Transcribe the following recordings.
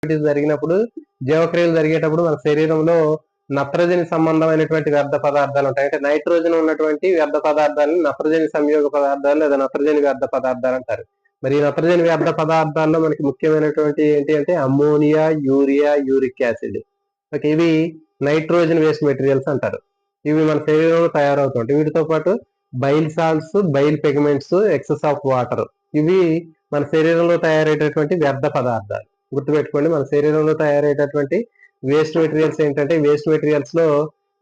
జరిగినప్పుడు, జీవక్రియలు జరిగేటప్పుడు మన శరీరంలో నత్రజని సంబంధమైనటువంటి వ్యర్థ పదార్థాలు ఉంటాయి. అంటే నైట్రోజన్ ఉన్నటువంటి వ్యర్థ పదార్థాలను నత్రజని సంయోగ పదార్థాలు లేదా నత్రజని వ్యర్థ పదార్థాలు అంటారు. మరి ఈ నత్రజని వ్యర్థ పదార్థాల్లో మనకి ముఖ్యమైనటువంటి ఏంటి అంటే ammonia, urea, uric acid. Okay, ఇవి నైట్రోజన్ వేస్ట్ మెటీరియల్స్ అంటారు. ఇవి మన శరీరంలో తయారవుతుంటాయి. వీటితో పాటు bile salts, bile pigments, excess of water, ఇవి మన శరీరంలో తయారయ్యేటటువంటి వ్యర్థ పదార్థాలు. గుర్తుపెట్టుకోండి, మన శరీరంలో తయారయ్యేటటువంటి వేస్ట్ మెటీరియల్స్ ఏంటంటే, వేస్ట్ మెటీరియల్స్ లో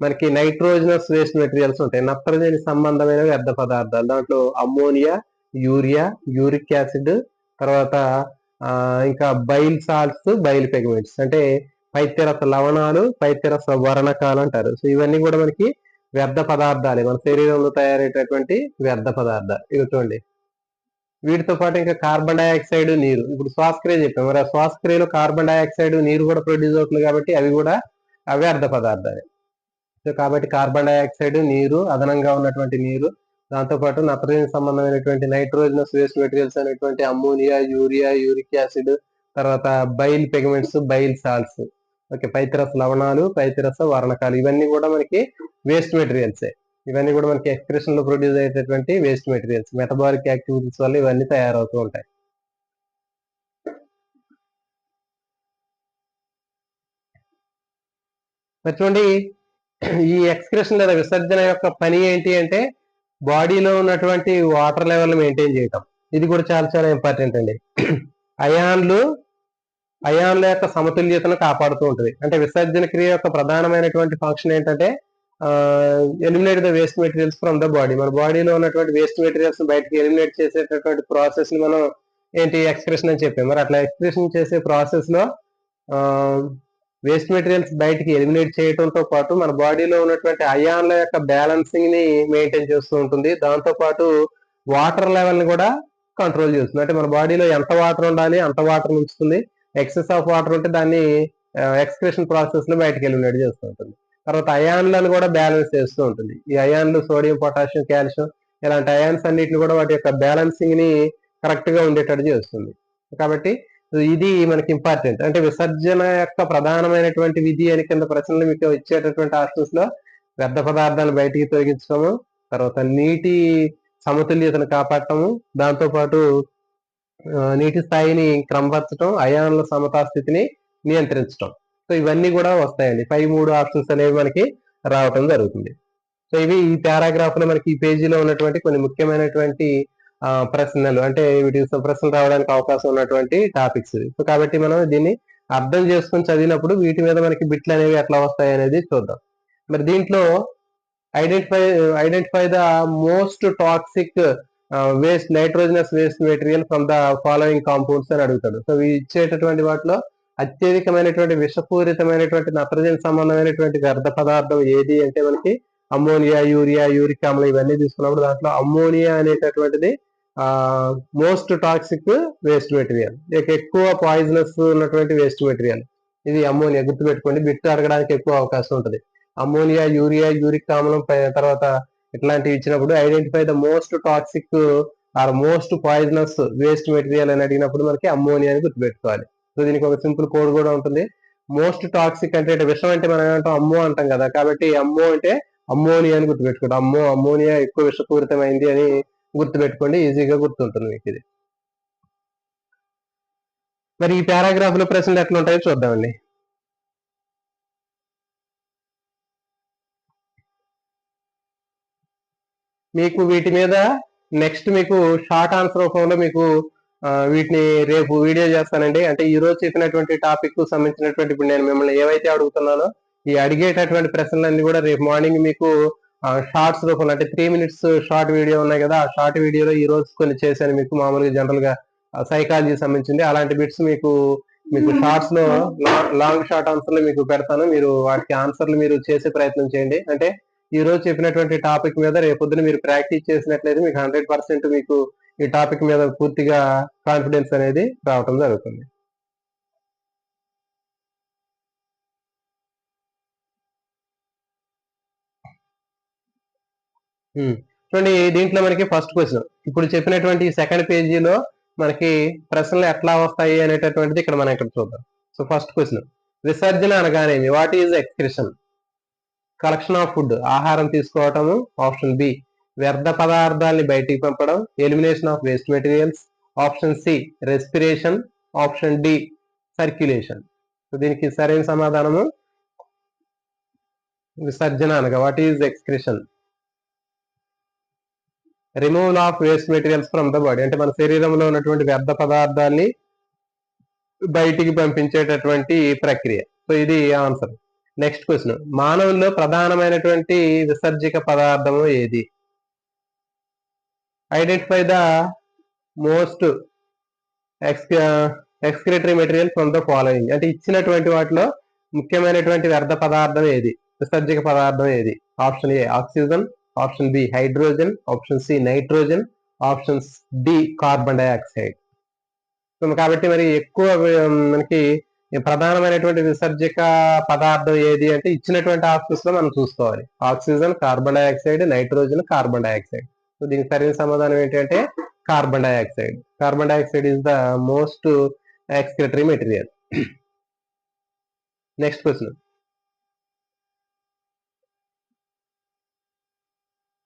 మనకి నైట్రోజనస్ వేస్ట్ మెటీరియల్స్ ఉంటాయి, నత్రజని సంబంధమైన వ్యర్థ పదార్థాలు. దాంట్లో అమ్మోనియా, యూరియా, యూరిక్ యాసిడ్, తర్వాత ఇంకా బైల్ సాల్ట్స్, బైల్ పిగ్మెంట్స్ అంటే పైత్యరస లవణాలు, పైత్యరస వర్ణకాలు అంటారు. సో ఇవన్నీ కూడా మనకి వ్యర్థ పదార్థాలే, మన శరీరంలో తయారయ్యేటటువంటి వ్యర్థ పదార్థాలు. ఇవి చూడండి, వీటితో పాటు ఇంకా కార్బన్ డైఆక్సైడ్, నీరు. ఇప్పుడు శ్వాసక్రియ చెప్పాం, మరి ఆ శ్వాసక్రియలో కార్బన్ డైఆక్సైడ్, నీరు కూడా ప్రొడ్యూస్ అవుతుంది కాబట్టి అవి కూడా వ్యర్థ పదార్థాలే. సో కాబట్టి కార్బన్ డైఆక్సైడ్, నీరు, అదనంగా ఉన్నటువంటి నీరు, దాంతోపాటు నత్రజని సంబంధమైనటువంటి నైట్రోజనస్ వేస్ట్ మెటీరియల్స్ అనేటువంటి అమ్మోనియా, యూరియా, యూరిక్ యాసిడ్, తర్వాత bile pigments, bile salts, okay, పైత్యరస లవణాలు, పైత్యరస వర్ణకాలు, ఇవన్నీ కూడా మనకి వేస్ట్ మెటీరియల్సే. ఇవన్నీ కూడా మనకి ఎక్స్క్రెషన్ లో ప్రొడ్యూస్ అయ్యేటటువంటి వేస్ట్ మెటీరియల్స్. మెటబాలిక్ యాక్టివిటీస్ వల్ల ఇవన్నీ తయారవుతూ ఉంటాయి. మరి చూడండి, ఈ ఎక్స్క్రెషన్ లేదా విసర్జన యొక్క పని ఏంటి అంటే బాడీలో ఉన్నటువంటి వాటర్ లెవెల్ మెయింటైన్ చేయటం. ఇది కూడా చాలా చాలా ఇంపార్టెంట్ అండి. అయాన్ల యొక్క సమతుల్యతను కాపాడుతూ ఉంటుంది. అంటే విసర్జన క్రియ యొక్క ప్రధానమైనటువంటి ఫంక్షన్ ఏంటంటే eliminate the waste materials from the body. మన బాడీలో ఉన్నటువంటి వేస్ట్ మెటీరియల్స్ బయటకి ఎలిమినేట్ చేసేటటువంటి ప్రాసెస్ ని మనం ఏంటి ఎక్స్క్రెషన్ అని చెప్పాం. మరి అట్లా ఎక్స్క్రెషన్ చేసే ప్రాసెస్ లో వేస్ట్ మెటీరియల్స్ బయటికి ఎలిమినేట్ చేయడంతో పాటు మన బాడీలో ఉన్నటువంటి అయాన్ల యొక్క బ్యాలెన్సింగ్ ని మెయింటైన్ చేస్తూ ఉంటుంది. దాంతో పాటు వాటర్ లెవెల్ ని కూడా కంట్రోల్ చేస్తుంది. అంటే మన బాడీలో ఎంత వాటర్ ఉండాలి అంత వాటర్ ఉంచుతుంది. ఎక్సెస్ ఆఫ్ వాటర్ ఉంటే దాన్ని ఎక్స్క్రెషన్ ప్రాసెస్ లో బయటకి ఎలిమినేట్ చేస్తూ ఉంటుంది. తర్వాత అయాన్లను కూడా బ్యాలెన్స్ చేస్తూ ఉంటుంది. ఈ అయాన్లు సోడియం, పొటాషియం, కాల్షియం ఇలాంటి అయాన్స్ అన్నిటిని కూడా వాటి యొక్క బ్యాలెన్సింగ్ ని కరెక్ట్ గా ఉండేటట్టు చేస్తుంది. కాబట్టి ఇది మనకి ఇంపార్టెంట్. అంటే విసర్జన యొక్క ప్రధానమైనటువంటి విధి అని కింద ప్రశ్నలు మీకు ఇచ్చేటటువంటి ఆప్షన్స్ లో వ్యర్థ పదార్థాలు బయటికి తొలగించడము, తర్వాత నీటి సమతుల్యతను కాపాడటము, దాంతోపాటు నీటి స్థాయిని క్రమపరచడం, అయాన్ల సమతా స్థితిని నియంత్రించడం. సో ఇవన్నీ కూడా వస్తాయండి. 3 ఆప్షన్స్ అనేవి మనకి రావటం జరుగుతుంది. సో ఇవి ఈ పారాగ్రాఫ్ లో మనకి ఈ పేజీలో ఉన్నటువంటి కొన్ని ముఖ్యమైనటువంటి ప్రశ్నలు, అంటే వీటి ప్రశ్నలు రావడానికి అవకాశం ఉన్నటువంటి టాపిక్స్. సో కాబట్టి మనం దీన్ని అర్థం చేసుకుని చదివినప్పుడు వీటి మీద మనకి బిట్లు అనేవి ఎట్లా వస్తాయి అనేది చూద్దాం. మరి దీంట్లో identify the most toxic waste nitrogenous waste material from the following compounds అని అడుగుతాడు. సో ఇచ్చేటటువంటి వాటిలో అత్యధికమైనటువంటి విషపూరితమైనటువంటి నత్రజని సంబంధమైనటువంటి వ్యర్థ పదార్థం ఏది అంటే మనకి అమ్మోనియా, యూరియా, యూరిక్ ఆమ్లం ఇవన్నీ తీసుకున్నప్పుడు దాంట్లో అమ్మోనియా అనేటటువంటిది మోస్ట్ టాక్సిక్ వేస్ట్ మెటీరియల్, ఎక్కువ పాయిజనస్ ఉన్నటువంటి వేస్ట్ మెటీరియల్ ఇది అమ్మోనియా. గుర్తుపెట్టుకోండి, బిట్ అడగడానికి ఎక్కువ అవకాశం ఉంటుంది. అమ్మోనియా, యూరియా, యూరిక్ ఆమ్లం తర్వాత ఇట్లాంటివి ఇచ్చినప్పుడు identify the most toxic or most poisonous waste material అని అడిగినప్పుడు మనకి అమ్మోనియా అని గుర్తుపెట్టుకోవాలి. సో దీనికి ఒక సింపుల్ కోడ్ కూడా ఉంటుంది. మోస్ట్ టాక్సిక్ అంటే విషం అంటే మనం ఏమంటాం, అమ్మో అంటాం కదా, కాబట్టి అమ్మో అంటే అమ్మోనియా అని గుర్తుపెట్టుకోండి. అమ్మోనియా ఎక్కువ విషపూరితమైంది అని గుర్తుపెట్టుకోండి, ఈజీగా గుర్తుంటుంది మీకు ఇది. మరి ఈ పారాగ్రాఫ్ లో ప్రశ్నలు ఎట్లా ఉంటాయో చూద్దామండి. మీకు వీటి మీద నెక్స్ట్ మీకు షార్ట్ ఆన్సర్ రూపంలో మీకు వీటిని రేపు వీడియో చేస్తానండి. అంటే ఈ రోజు చెప్పినటువంటి టాపిక్ కు సంబంధించినటువంటి ఇప్పుడు నేను మిమ్మల్ని ఏవైతే అడుగుతున్నానో ఈ అడిగేటటువంటి ప్రశ్నలన్నీ కూడా రేపు మార్నింగ్ మీకు షార్ట్స్ రూపంలో, అంటే 3 minutes షార్ట్ వీడియో ఉన్నాయి కదా, ఆ షార్ట్ వీడియోలో ఈ రోజు కొన్ని చేశాను మీకు. మామూలుగా జనరల్ గా సైకాలజీ సంబంధించింది అలాంటి బిట్స్ మీకు షార్ట్స్ లో లాంగ్ షార్ట్ ఆన్సర్లు మీకు పెడతాను. మీరు వాటికి ఆన్సర్లు మీరు చేసే ప్రయత్నం చేయండి. అంటే ఈ రోజు చెప్పినటువంటి టాపిక్ మీద రేపొద్దున మీరు ప్రాక్టీస్ చేసినట్లయితే మీకు 100% మీకు ఈ టాపిక్ మీద పూర్తిగా కాన్ఫిడెన్స్ అనేది రావటం జరుగుతుంది. చూడండి, దీంట్లో మనకి ఫస్ట్ క్వశ్చన్ ఇప్పుడు చెప్పినటువంటి సెకండ్ పేజీలో మనకి ప్రశ్నలు ఎట్లా వస్తాయి అనేటటువంటిది ఇక్కడ మనం ఇక్కడ చూద్దాం. సో ఫస్ట్ క్వశ్చన్, విసర్జన అనగానేమి? What is excretion? Collection of food, ఆహారం తీసుకోవటము. ఆప్షన్ బి, వ్యర్థ పదార్థాలని బయటికి పంపడం, elimination of waste materials. Option C, respiration. Option D, circulation. So దీనికి సరైన సమాధానము విసర్జన అనగా what is excretion? Removal of waste materials from the body, అంటే మన శరీరంలో ఉన్నటువంటి వ్యర్థ పదార్థాన్ని బయటికి పంపించేటటువంటి ప్రక్రియ. సో ఇది ఆన్సర్. నెక్స్ట్ క్వశ్చన్, మానవుల్లో ప్రధానమైనటువంటి విసర్జిక పదార్థము ఏది? Identify the most excretory material from the following, అంటే ఇచ్చినటువంటి వాటిలో ముఖ్యమైనటువంటి వ్యర్థ పదార్థం ఏది? విసర్జిక పదార్థం ఏది? Option A oxygen, option B hydrogen, option C nitrogen, option D carbon dioxide. కాబట్టి మరి ఎక్కువ మనకి ప్రధానమైనటువంటి విసర్జిక పదార్థం ఏది అంటే ఇచ్చినటువంటి ఆప్షన్స్ లో మనం చూసుకోవాలి. Oxygen, carbon dioxide, nitrogen, carbon dioxide. So దీనికి సరైన సమాధానం ఏంటంటే carbon dioxide. Carbon dioxide is the most excretory material. Next question,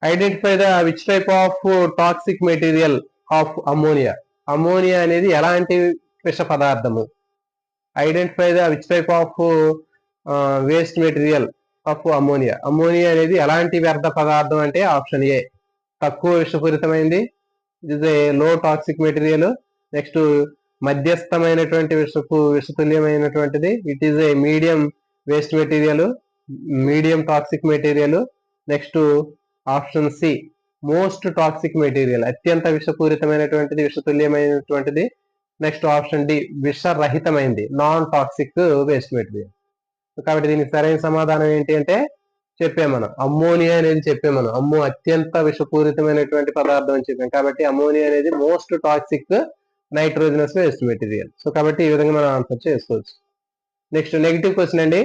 identify the which type of toxic material of ammonia. Ammonia అనేది ఎలాంటి విష పదార్థము? Identify the which type of waste material of ammonia. Ammonia అనేది ఎలాంటి వ్యర్థ పదార్థం అంటే option A తక్కువ విషపూరితమైంది, it is a low toxic material. Next మధ్యస్థమైనటువంటి విషతుల్యమైనటువంటిది, it is a medium waste material, medium toxic material. Next option C most toxic material, అత్యంత విషపూరితమైనటువంటిది, విషతుల్యమైనటువంటిది. నెక్స్ట్ ఆప్షన్ డి విషరహితమైంది, నాన్ టాక్సిక్ వేస్ట్ మెటీరియల్. కాబట్టి దీనికి సరైన సమాధానం ఏంటి అంటే చెప్పాం మనం అమ్మోనియా అనేది చెప్పాం మనం. అమ్మో అత్యంత విషపూరితమైనటువంటి పదార్థం అని చెప్పాం. కాబట్టి అమ్మోనియా అనేది most toxic nitrogenous waste material. So కాబట్టి ఈ విధంగా మనం ఆన్సర్ చేసుకోవచ్చు. నెక్స్ట్ నెగిటివ్ క్వశ్చన్ అండి,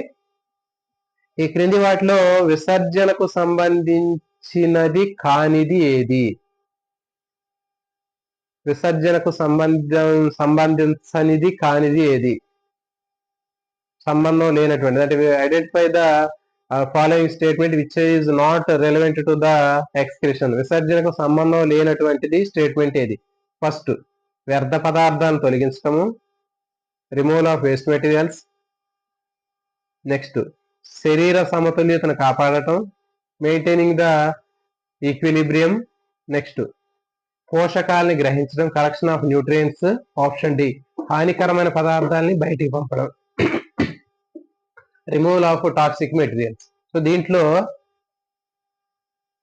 ఈ క్రింది వాటిలో విసర్జనకు సంబంధించినది కానిది ఏది? విసర్జనకు సంబంధించనిది కానిది ఏది? సంబంధం లేనటువంటిది అంటే identify the following statement which is not relevant to the excretion. విసర్జనకు సంబంధం లేనటువంటిది స్టేట్మెంట్ ఏది? ఫస్ట్, వ్యర్థ పదార్థాలను తొలగించటము, removal of waste materials. Next, శరీర సమతుల్యతను కాపాడటం, మెయింటైనింగ్ ద ఈక్విలిబ్రియం. నెక్స్ట్, పోషకాలని గ్రహించడం, collection of nutrients. Option D హానికరమైన పదార్థాలని బయటికి పంపడం, removal of toxic materials. So దీంట్లో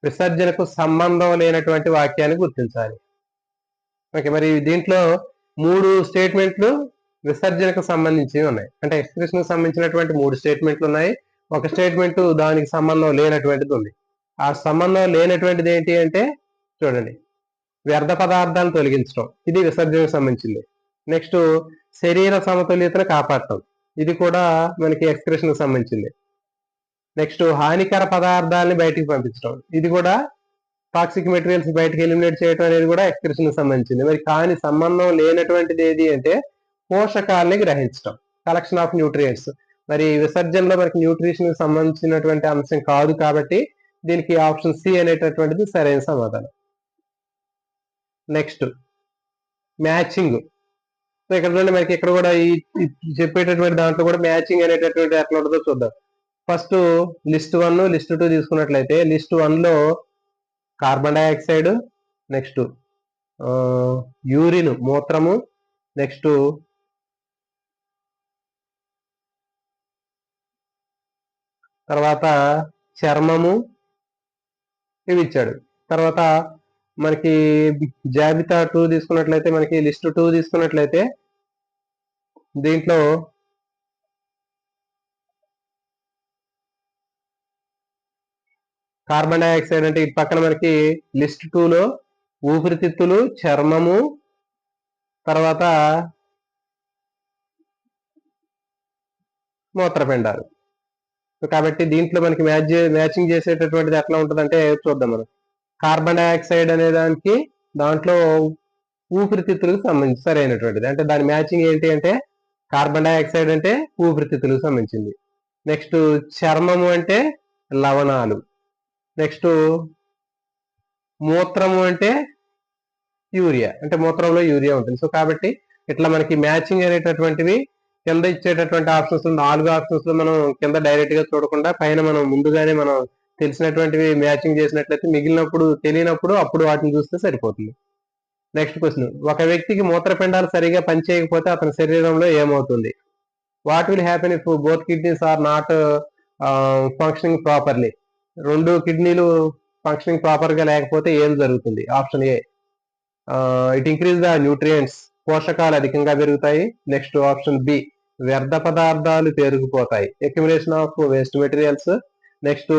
విసర్జనకు సంబంధం లేనటువంటి వాక్యాన్ని గుర్తించాలి. ఓకే, మరి దీంట్లో 3 స్టేట్మెంట్లు విసర్జనకు సంబంధించి ఉన్నాయి, అంటే ఎక్స్ప్రెషన్ కు సంబంధించినటువంటి 3 స్టేట్మెంట్లు ఉన్నాయి. ఒక స్టేట్మెంట్ దానికి సంబంధం లేనటువంటిది ఉంది. ఆ సంబంధం లేనటువంటిది ఏంటి అంటే చూడండి, వ్యర్థ పదార్థాలను తొలగించడం, ఇది విసర్జనకు సంబంధించింది. నెక్స్ట్, శరీర సమతుల్యతను కాపాడటం, ఇది కూడా మనకి ఎక్స్ప్రెషన్ కు సంబంధించింది. నెక్స్ట్, హానికర పదార్థాలని బయటికి పంపించడం, ఇది కూడా టాక్సిక్ మెటీరియల్స్ బయటకు ఎలిమినేట్ చేయడం అనేది కూడా ఎక్స్ప్రెషన్ కు సంబంధించింది. మరి కానీ సంబంధం లేనటువంటిది ఏది అంటే పోషకాలని గ్రహించడం, కలెక్షన్ ఆఫ్ న్యూట్రియంట్స్. మరి విసర్జనలో మనకి న్యూట్రిషన్ కి సంబంధించినటువంటి అంశం కాదు కాబట్టి దీనికి ఆప్షన్ సి అనేటటువంటిది సరైన సమాధానం. Next, matching. సో ఇక్కడ చూడండి మనకి ఇక్కడ కూడా ఈ చెప్పేటటువంటి దాంట్లో కూడా మ్యాచింగ్ అనేటటువంటి ఎట్లా ఉంటుందో చూద్దాం. ఫస్ట్ లిస్ట్ 1, లిస్ట్ 2 తీసుకున్నట్లయితే లిస్ట్ 1 లో కార్బన్ డైఆక్సైడ్, నెక్స్ట్ యూరిన్ మూత్రము, నెక్స్ట్ తర్వాత చర్మము ఇవి ఇచ్చాడు. తర్వాత మనకి జాబితా 2 తీసుకున్నట్లయితే మనకి లిస్ట్ 2 తీసుకున్నట్లయితే దీంట్లో కార్బన్ డైఆక్సైడ్ అంటే ఇటు పక్కన మనకి లిస్ట్ 2లో ఊపిరితిత్తులు, చర్మము, తర్వాత మూత్రపిండాలు. కాబట్టి దీంట్లో మనకి మ్యాచింగ్ చేసేటటువంటిది ఎట్లా ఉంటుందంటే చూద్దాం మనం. కార్బన్ డైఆక్సైడ్ అనే దానికి దాంట్లో ఊపిరితిత్తులకు సంబంధించి సరైనటువంటిది, అంటే దాని మ్యాచింగ్ ఏంటి అంటే కార్బన్ డైఆక్సైడ్ అంటే ఊపిరితిత్తులకు సంబంధించింది. నెక్స్ట్ చర్మము అంటే లవణాలు. నెక్స్ట్ మూత్రము అంటే యూరియా, అంటే మూత్రంలో యూరియా ఉంటుంది. సో కాబట్టి ఇట్లా మనకి మ్యాచింగ్ అనేటటువంటివి కింద ఇచ్చేటటువంటి ఆప్షన్స్ 4 ఆప్షన్స్ లో మనం కింద డైరెక్ట్ గా చూడకుండా పైన మనం ముందుగానే మనం తెలిసినటువంటివి మ్యాచింగ్ చేసినట్లయితే మిగిలినప్పుడు తెలియనప్పుడు అప్పుడు వాటిని చూస్తే సరిపోతుంది. నెక్స్ట్ క్వశ్చన్, ఒక వ్యక్తికి మూత్రపిండాలు సరిగా పనిచేయకపోతే అతని శరీరంలో ఏమవుతుంది? What will happen if both kidneys are not functioning properly? 2 కిడ్నీలు ఫంక్షనింగ్ ప్రాపర్ గా లేకపోతే ఏం జరుగుతుంది? Option A, it increase the nutrients, పోషకాలు అధికంగా పెరుగుతాయి. నెక్స్ట్ ఆప్షన్ బి, వ్యర్థ పదార్థాలు పెరిగిపోతాయి, accumulation of waste materials. Next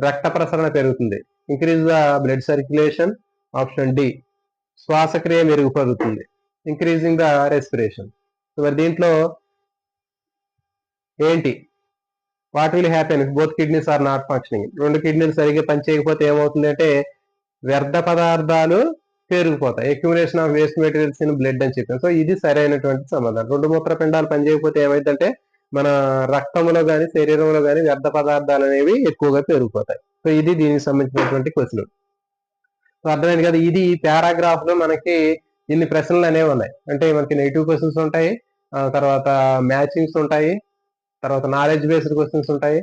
రక్త ప్రసరణ పెరుగుతుంది, increase the blood circulation. Option D, శ్వాసక్రియ మెరుగుపడుతుంది, ఇంక్రీజింగ్ ద రెస్పిరేషన్. మరి దీంట్లో ఏంటి? What will happen if both kidneys are not functioning? 2 కిడ్నీలు సరిగ్గా పనిచేయకపోతే ఏమవుతుంది అంటే వ్యర్థ పదార్థాలు పెరిగిపోతాయి, accumulation of waste materials in blood అని చెప్పాను. సో ఇది సరైనటువంటి సమాధానం. 2 మూత్రపిండాలు పనిచేయకపోతే ఏమైందంటే మన రక్తంలో కానీ శరీరంలో కానీ వ్యర్థ పదార్థాలు అనేవి ఎక్కువగా పెరిగిపోతాయి. సో ఇది దీనికి సంబంధించినటువంటి క్వశ్చన్. సో అర్థమైంది కదా. ఇది పారాగ్రాఫ్ లో మనకి ఇన్ని ప్రశ్నలు అనేవి ఉన్నాయి. అంటే మనకి నెగిటివ్ క్వశ్చన్స్ ఉంటాయి, తర్వాత మ్యాచింగ్స్ ఉంటాయి, తర్వాత నాలెడ్జ్ బేస్డ్ క్వశ్చన్స్ ఉంటాయి.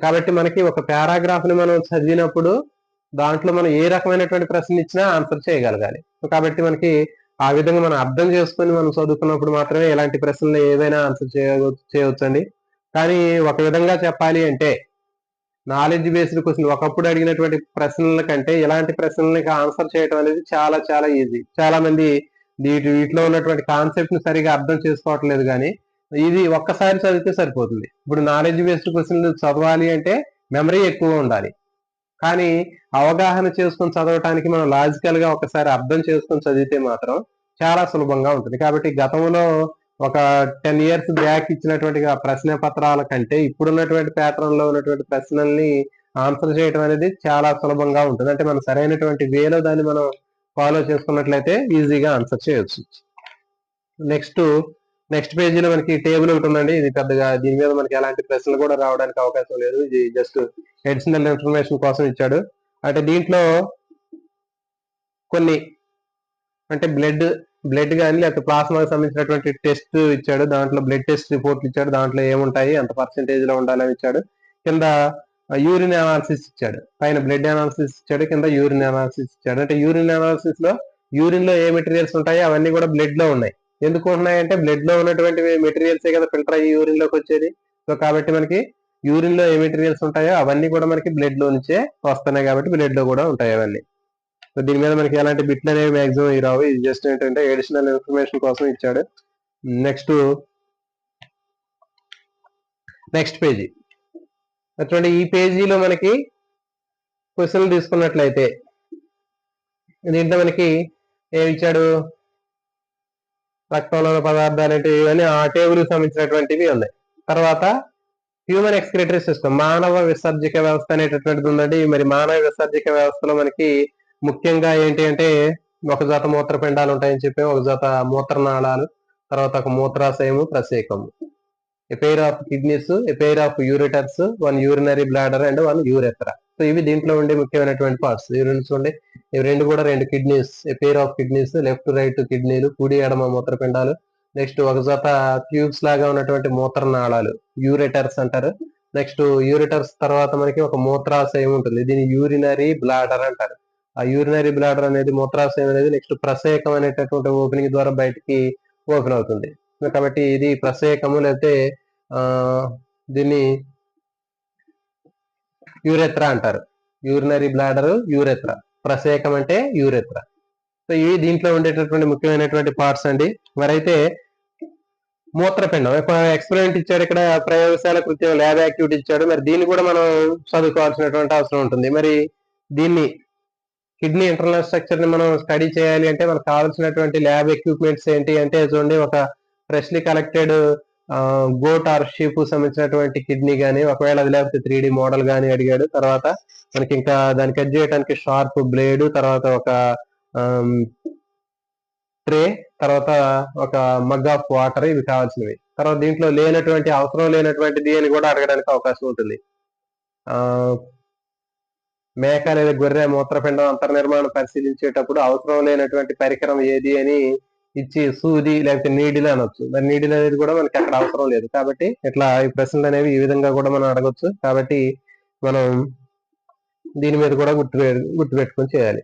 కాబట్టి మనకి ఒక పారాగ్రాఫ్ ని మనం చదివినప్పుడు దాంట్లో మనం ఏ రకమైనటువంటి ప్రశ్న ఇచ్చినా ఆన్సర్ చేయగలగాలి. కాబట్టి మనకి ఆ విధంగా మనం అర్థం చేసుకొని మనం చదువుకున్నప్పుడు మాత్రమే ఇలాంటి ప్రశ్నలు ఏదైనా ఆన్సర్ చేయవచ్చండి. కానీ ఒక విధంగా చెప్పాలి అంటే నాలెడ్జ్ బేస్డ్ క్వశ్చన్ ఒకప్పుడు అడిగినటువంటి ప్రశ్నల కంటే ఇలాంటి ప్రశ్నలకి ఆన్సర్ చేయడం అనేది చాలా చాలా ఈజీ. చాలా మంది వీటిలో ఉన్నటువంటి కాన్సెప్ట్ ని సరిగా అర్థం చేసుకోవట్లేదు. కానీ ఇది ఒక్కసారి చదివితే సరిపోతుంది. ఇప్పుడు నాలెడ్జ్ బేస్డ్ క్వశ్చన్లు చదవాలి అంటే మెమరీ ఎక్కువ ఉండాలి, కానీ అవగాహన చేసుకొని చదవటానికి మనం లాజికల్ గా ఒకసారి అర్థం చేసుకొని చదివితే మాత్రం చాలా సులభంగా ఉంటుంది. కాబట్టి గతంలో ఒక 10 years బ్యాక్ ఇచ్చినటువంటి ప్రశ్న పత్రాల కంటే ఇప్పుడున్నటువంటి ప్యాటర్న్ లో ఉన్నటువంటి ప్రశ్నల్ని ఆన్సర్ చేయడం అనేది చాలా సులభంగా ఉంటుంది. అంటే మనం సరైనటువంటి వేలో దాన్ని మనం ఫాలో చేసుకున్నట్లయితే ఈజీగా ఆన్సర్ చేయొచ్చు. నెక్స్ట్ పేజీలో మనకి టేబుల్ ఒకటి ఉందండి. ఇది పెద్దగా దీని మీద మనకి ఎలాంటి ప్రశ్నలు కూడా రావడానికి అవకాశం లేదు. ఇది జస్ట్ అడిషనల్ ఇన్ఫర్మేషన్ కోసం ఇచ్చాడు. అంటే దీంట్లో కొన్ని అంటే బ్లడ్ కానీ లేకపోతే ప్లాస్మాకి సంబంధించినటువంటి టెస్ట్ ఇచ్చాడు. దాంట్లో బ్లడ్ టెస్ట్ రిపోర్ట్లు ఇచ్చాడు. దాంట్లో ఏముంటాయి, ఎంత పర్సెంటేజ్ లో ఉండాలని ఇచ్చాడు. కింద యూరిన్ అనాలిసిస్ ఇచ్చాడు, పైన బ్లడ్ అనాలిసిస్ ఇచ్చాడు, కింద యూరిన్ అనాలిసిస్ ఇచ్చాడు. అంటే యూరిన్ అనాలిసిస్ లో యూరిన్ లో ఏ మెటీరియల్స్ ఉంటాయి అవన్నీ కూడా బ్లడ్ లో ఉన్నాయి. ఎందుకు ఉన్నాయంటే బ్లడ్ లో ఉన్నటువంటి మెటీరియల్సే కదా ఫిల్టర్ అయ్యి యూరిన్ లోకి వచ్చేది. సో కాబట్టి మనకి యూరిన్ లో ఏ మెటీరియల్స్ ఉంటాయో అవన్నీ కూడా మనకి బ్లడ్ లో నుంచే వస్తున్నాయి, కాబట్టి బ్లడ్ లో కూడా ఉంటాయి అవన్నీ. సో దీని మీద మనకి ఎలాంటి బిట్లు అనేవి మాక్సిమం రావు. ఇది జస్ట్ ఏంటంటే అడిషనల్ ఇన్ఫర్మేషన్ కోసం ఇచ్చాడు. నెక్స్ట్ పేజీ అటువంటి ఈ పేజీలో మనకి క్వశ్చన్లు తీసుకున్నట్లయితే దీంట్లో మనకి ఏమి ఇచ్చాడు, రక్తంలో పదార్థాలు అంటే ఇవన్నీ ఆ టేబుల్ సంబంధించినటువంటివి ఉన్నాయి. తర్వాత హ్యూమన్ ఎక్స్క్రిటరీ సిస్టమ్, మానవ విసర్జక వ్యవస్థ అనేటటువంటిది ఉందండి. మరి మానవ విసర్జక వ్యవస్థలో మనకి ముఖ్యంగా ఏంటి అంటే ఒక జత మూత్రపిండాలు ఉంటాయని చెప్పి, ఒక జత మూత్రనాళాలు, తర్వాత ఒక మూత్రాశయము, ప్రసేకము, a pair of kidneys, a pair of ureters, one urinary bladder and one urethra. So ఇవి దీంట్లో ఉండే ముఖ్యమైనటువంటి పార్ట్స్. చూడండి, ఇవి రెండు కూడా 2 kidneys, A pair of kidneys, left right కిడ్నీలు, కుడి ఎడమ మూత్రపిండాలు. నెక్స్ట్ ఒక జత ట్యూబ్స్ లాగా ఉన్నటువంటి మూత్రనాళాలు, యూరెటర్స్ అంటారు. నెక్స్ట్ యూరెటర్స్ తర్వాత మనకి ఒక మూత్రాశయం ఉంటుంది, దీన్ని యూరినరీ బ్లాడర్ అంటారు. ఆ యూరినరీ బ్లాడర్ అనేది మూత్రాశయం అనేది నెక్స్ట్ ప్రసేకం అనేటటువంటి ఓపెనింగ్ ద్వారా బయటికి ఓపెన్ అవుతుంది. కాబట్టి ఇది ప్రసేకము, లేకపోతే దీన్ని యూరెత్రా అంటారు. యూరినరీ బ్లాడర్, యూరెత్రా, ప్రసేకం అంటే యూరెత్రా. సో ఇవి దీంట్లో ఉండేటటువంటి ముఖ్యమైనటువంటి పార్ట్స్ అండి. మరైతే మూత్రపిండం ఎక్స్పెరిమెంట్ ఇచ్చాడు, ఇక్కడ ప్రయోగశాల కృత్యం ల్యాబ్ యాక్టివిటీ ఇచ్చాడు. మరి దీన్ని కూడా మనం చదువుకోవాల్సినటువంటి అవసరం ఉంటుంది. మరి దీన్ని కిడ్నీ ఇంటర్నల్ స్ట్రక్చర్ ని మనం స్టడీ చేయాలి అంటే మనకు కావాల్సినటువంటి ల్యాబ్ ఎక్విప్మెంట్స్ ఏంటి అంటే చూడండి, ఒక freshly collected goat or sheep సంబంధించినటువంటి కిడ్నీ కానీ, ఒకవేళ అది లేకపోతే 3D మోడల్ కానీ అడిగాడు. తర్వాత మనకి ఇంకా దాన్ని కట్ చేయడానికి షార్ప్ బ్లేడ్, తర్వాత ఒక ట్రే, తర్వాత ఒక మగ్ ఆఫ్ వాటర్, ఇవి కావాల్సినవి. తర్వాత దీంట్లో లేనటువంటి అవసరం లేనటువంటిది అని కూడా అడగడానికి అవకాశం ఉంటుంది. మేక లేదా గొర్రె మూత్రపిండం అంతర్నిర్మాణం పరిశీలించేటప్పుడు అవసరం లేనటువంటి పరికరం ఏది అని ఇచ్చి సూది లేకపోతే నీడిల్ అనొచ్చు. మరి నీడిల్ అనేది కూడా మనకి అక్కడ అవసరం లేదు. కాబట్టి ఇట్లా ఈ ప్రశ్నలు అనేవి ఈ విధంగా కూడా మనం అడగొచ్చు. కాబట్టి మనం దీని మీద కూడా గుర్తుపెట్టుకొని చేయాలి.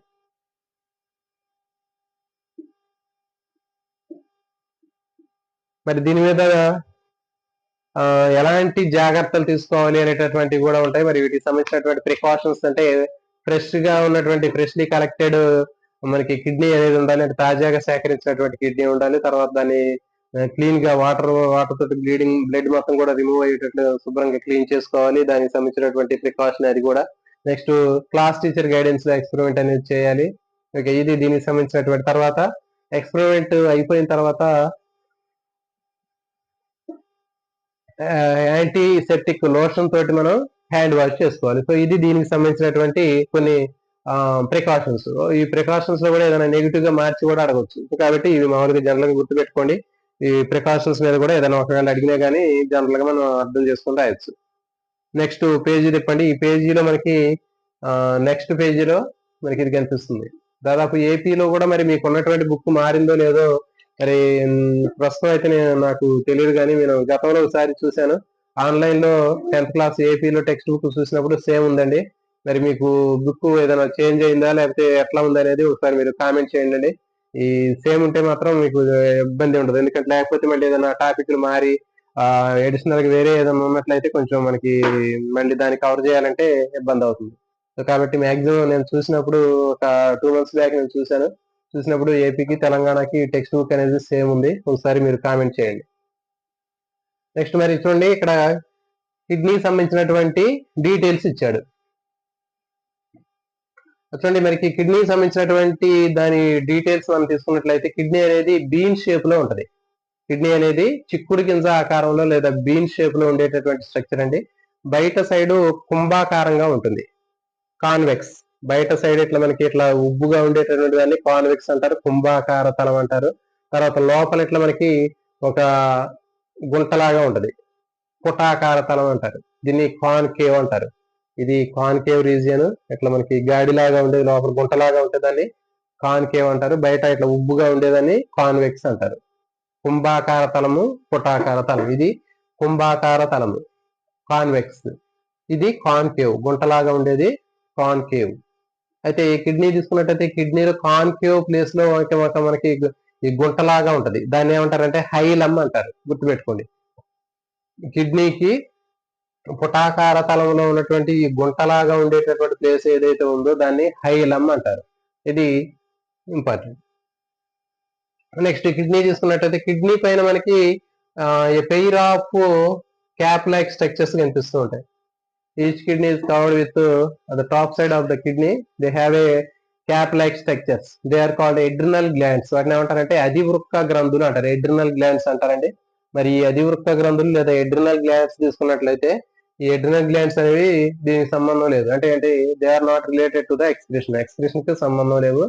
మరి దీని మీద ఎలాంటి జాగ్రత్తలు తీసుకోవాలి అనేటటువంటివి కూడా ఉంటాయి. మరి వీటికి సంబంధించినటువంటి ప్రికాషన్స్ అంటే ఫ్రెష్ గా ఉన్నటువంటి ఫ్రెష్లీ కలెక్టెడ్ మనకి కిడ్నీ అనేది ఉండాలి. అంటే తాజాగా సేకరించినటువంటి కిడ్నీ ఉండాలి. తర్వాత దాన్ని క్లీన్ గా వాటర్ తోటి బ్లడ్ మొత్తం కూడా రిమూవ్ అయ్యేటట్లు శుభ్రంగా క్లీన్ చేసుకోవాలి. దానికి సంబంధించినటువంటి ప్రికాషన్ అది కూడా. నెక్స్ట్ క్లాస్ టీచర్ గైడెన్స్ లో ఎక్స్పెరిమెంట్ అనేది చేయాలి. ఓకే, ఇది దీనికి సంబంధించినటువంటి తర్వాత ఎక్స్పెరిమెంట్ అయిపోయిన తర్వాత యాంటీసెప్టిక్ లోషన్ తోటి మనం హ్యాండ్ వాష్ చేసుకోవాలి. సో ఇది దీనికి సంబంధించినటువంటి కొన్ని ప్రికాషన్స్. ఈ ప్రికాషన్స్ లో కూడా ఏదైనా నెగిటివ్ గా మార్చి కూడా అడగవచ్చు. కాబట్టి ఇవి మామూలుగా జనరల్ గా గుర్తుపెట్టుకోండి. ఈ ప్రికాషన్స్ మీద కూడా ఏదైనా ఒకవేళ అడిగినా కానీ జనరల్ గా మనం అర్థం చేసుకుని రాయొచ్చు. నెక్స్ట్ పేజీ తిప్పండి. ఈ పేజీలో మనకి నెక్స్ట్ పేజీలో మనకి ఇది కనిపిస్తుంది. దాదాపు ఏపీలో కూడా మరి మీకు ఉన్నటువంటి బుక్ మారిందో లేదో మరి ప్రస్తుతం అయితే నాకు తెలియదు, కానీ నేను గతంలో ఒకసారి చూశాను. ఆన్లైన్ లో 10th క్లాస్ ఏపీలో టెక్స్ట్ బుక్ చూసినప్పుడు సేమ్ ఉందండి. మరి మీకు బుక్ ఏదైనా చేంజ్ అయిందా లేకపోతే ఎట్లా ఉంది అనేది ఒకసారి మీరు కామెంట్ చేయండి. ఈ సేమ్ ఉంటే మాత్రం మీకు ఇబ్బంది ఉండదు. ఎందుకంటే లేకపోతే మళ్ళీ ఏదైనా టాపిక్లు మారి అడిషనల్ గా వేరే ఏదైనా ఉన్నట్లయితే కొంచెం మనకి మళ్ళీ దాన్ని కవర్ చేయాలంటే ఇబ్బంది అవుతుంది. సో కాబట్టి మాక్సిమం నేను చూసినప్పుడు ఒక 2 months బ్యాక్ నేను చూసినప్పుడు ఏపీకి తెలంగాణకి టెక్స్ట్ బుక్ అనేది సేమ్ ఉంది. ఒకసారి మీరు కామెంట్ చేయండి. నెక్స్ట్ మరి చూడండి, ఇక్కడ కిడ్నీకి సంబంధించినటువంటి డీటెయిల్స్ ఇచ్చాడు. చూడండి, మనకి కిడ్నీకి సంబంధించినటువంటి దాని డీటెయిల్స్ మనం తీసుకున్నట్లయితే కిడ్నీ అనేది బీన్ షేప్ లో ఉంటది. కిడ్నీ అనేది చిక్కుడు గింజ ఆకారంలో లేదా బీన్ షేప్ లో ఉండేటటువంటి స్ట్రక్చర్ అండి. బయట సైడ్ కుంభాకారంగా ఉంటుంది, కాన్వెక్స్. బయట సైడ్ ఇట్లా మనకి ఇట్లా ఉబ్బుగా ఉండేటటువంటి దాన్ని కాన్వెక్స్ అంటారు, కుంభాకార తలం అంటారు. తర్వాత లోపల ఇట్లా మనకి ఒక గుంటలాగా ఉంటది, పుటాకార తలం అంటారు. దీన్ని కాన్కేవ్ అంటారు. ఇది కాన్కేవ్ రీజియన్. ఇట్లా మనకి గాడిలాగా ఉండేది లోపల గుంటలాగా ఉంటేదాన్ని కాన్కేవ్ అంటారు. బయట ఇట్లా ఉబ్బుగా ఉండేదాన్ని కాన్వెక్స్ అంటారు. కుంభాకార తలము, పుటాకార తలం. ఇది కుంభాకార తలము కాన్వెక్స్, ఇది కాన్కేవ్ గుంటలాగా ఉండేది కాన్కేవ్. అయితే ఈ కిడ్నీ తీసుకున్నట్టయితే కిడ్నీలో కాన్కేవ్ ప్లేస్ లో మనకి ఈ గుంటలాగా ఉంటది. దాన్ని ఏమంటారంటే హైలమ్ అంటారు, గుర్తుపెట్టుకోండి. కిడ్నీకి పుటాకార తలంలో ఉన్నటువంటి ఈ గుంటలాగా ఉండేటటువంటి ప్లేస్ ఏదైతే ఉందో దాన్ని హైలమ్ అంటారు. ఇది ఇంపార్టెంట్. నెక్స్ట్ కిడ్నీ తీసుకున్నట్టయితే కిడ్నీ పైన మనకి ఏ pair of cap like structures కనిపిస్తూ ఉంటాయి. Each kidney is covered with the top side of the kidney they have a cap like structures. They are called adrenal glands. వాటిని ఏమంటారంటే అధివృక్క గ్రంథులు అంటారు, adrenal glands అంటారండి. మరి ఈ అధివృక్క గ్రంథులు లేదా ఎడ్రినల్ గ్లాండ్స్ తీసుకున్నట్లయితే ఈ ఎడ్రినల్ గ్లాండ్స్ అనేవి దీనికి సంబంధం లేదు. అంటే they are not related to the excretion కి సంబంధం లేవు.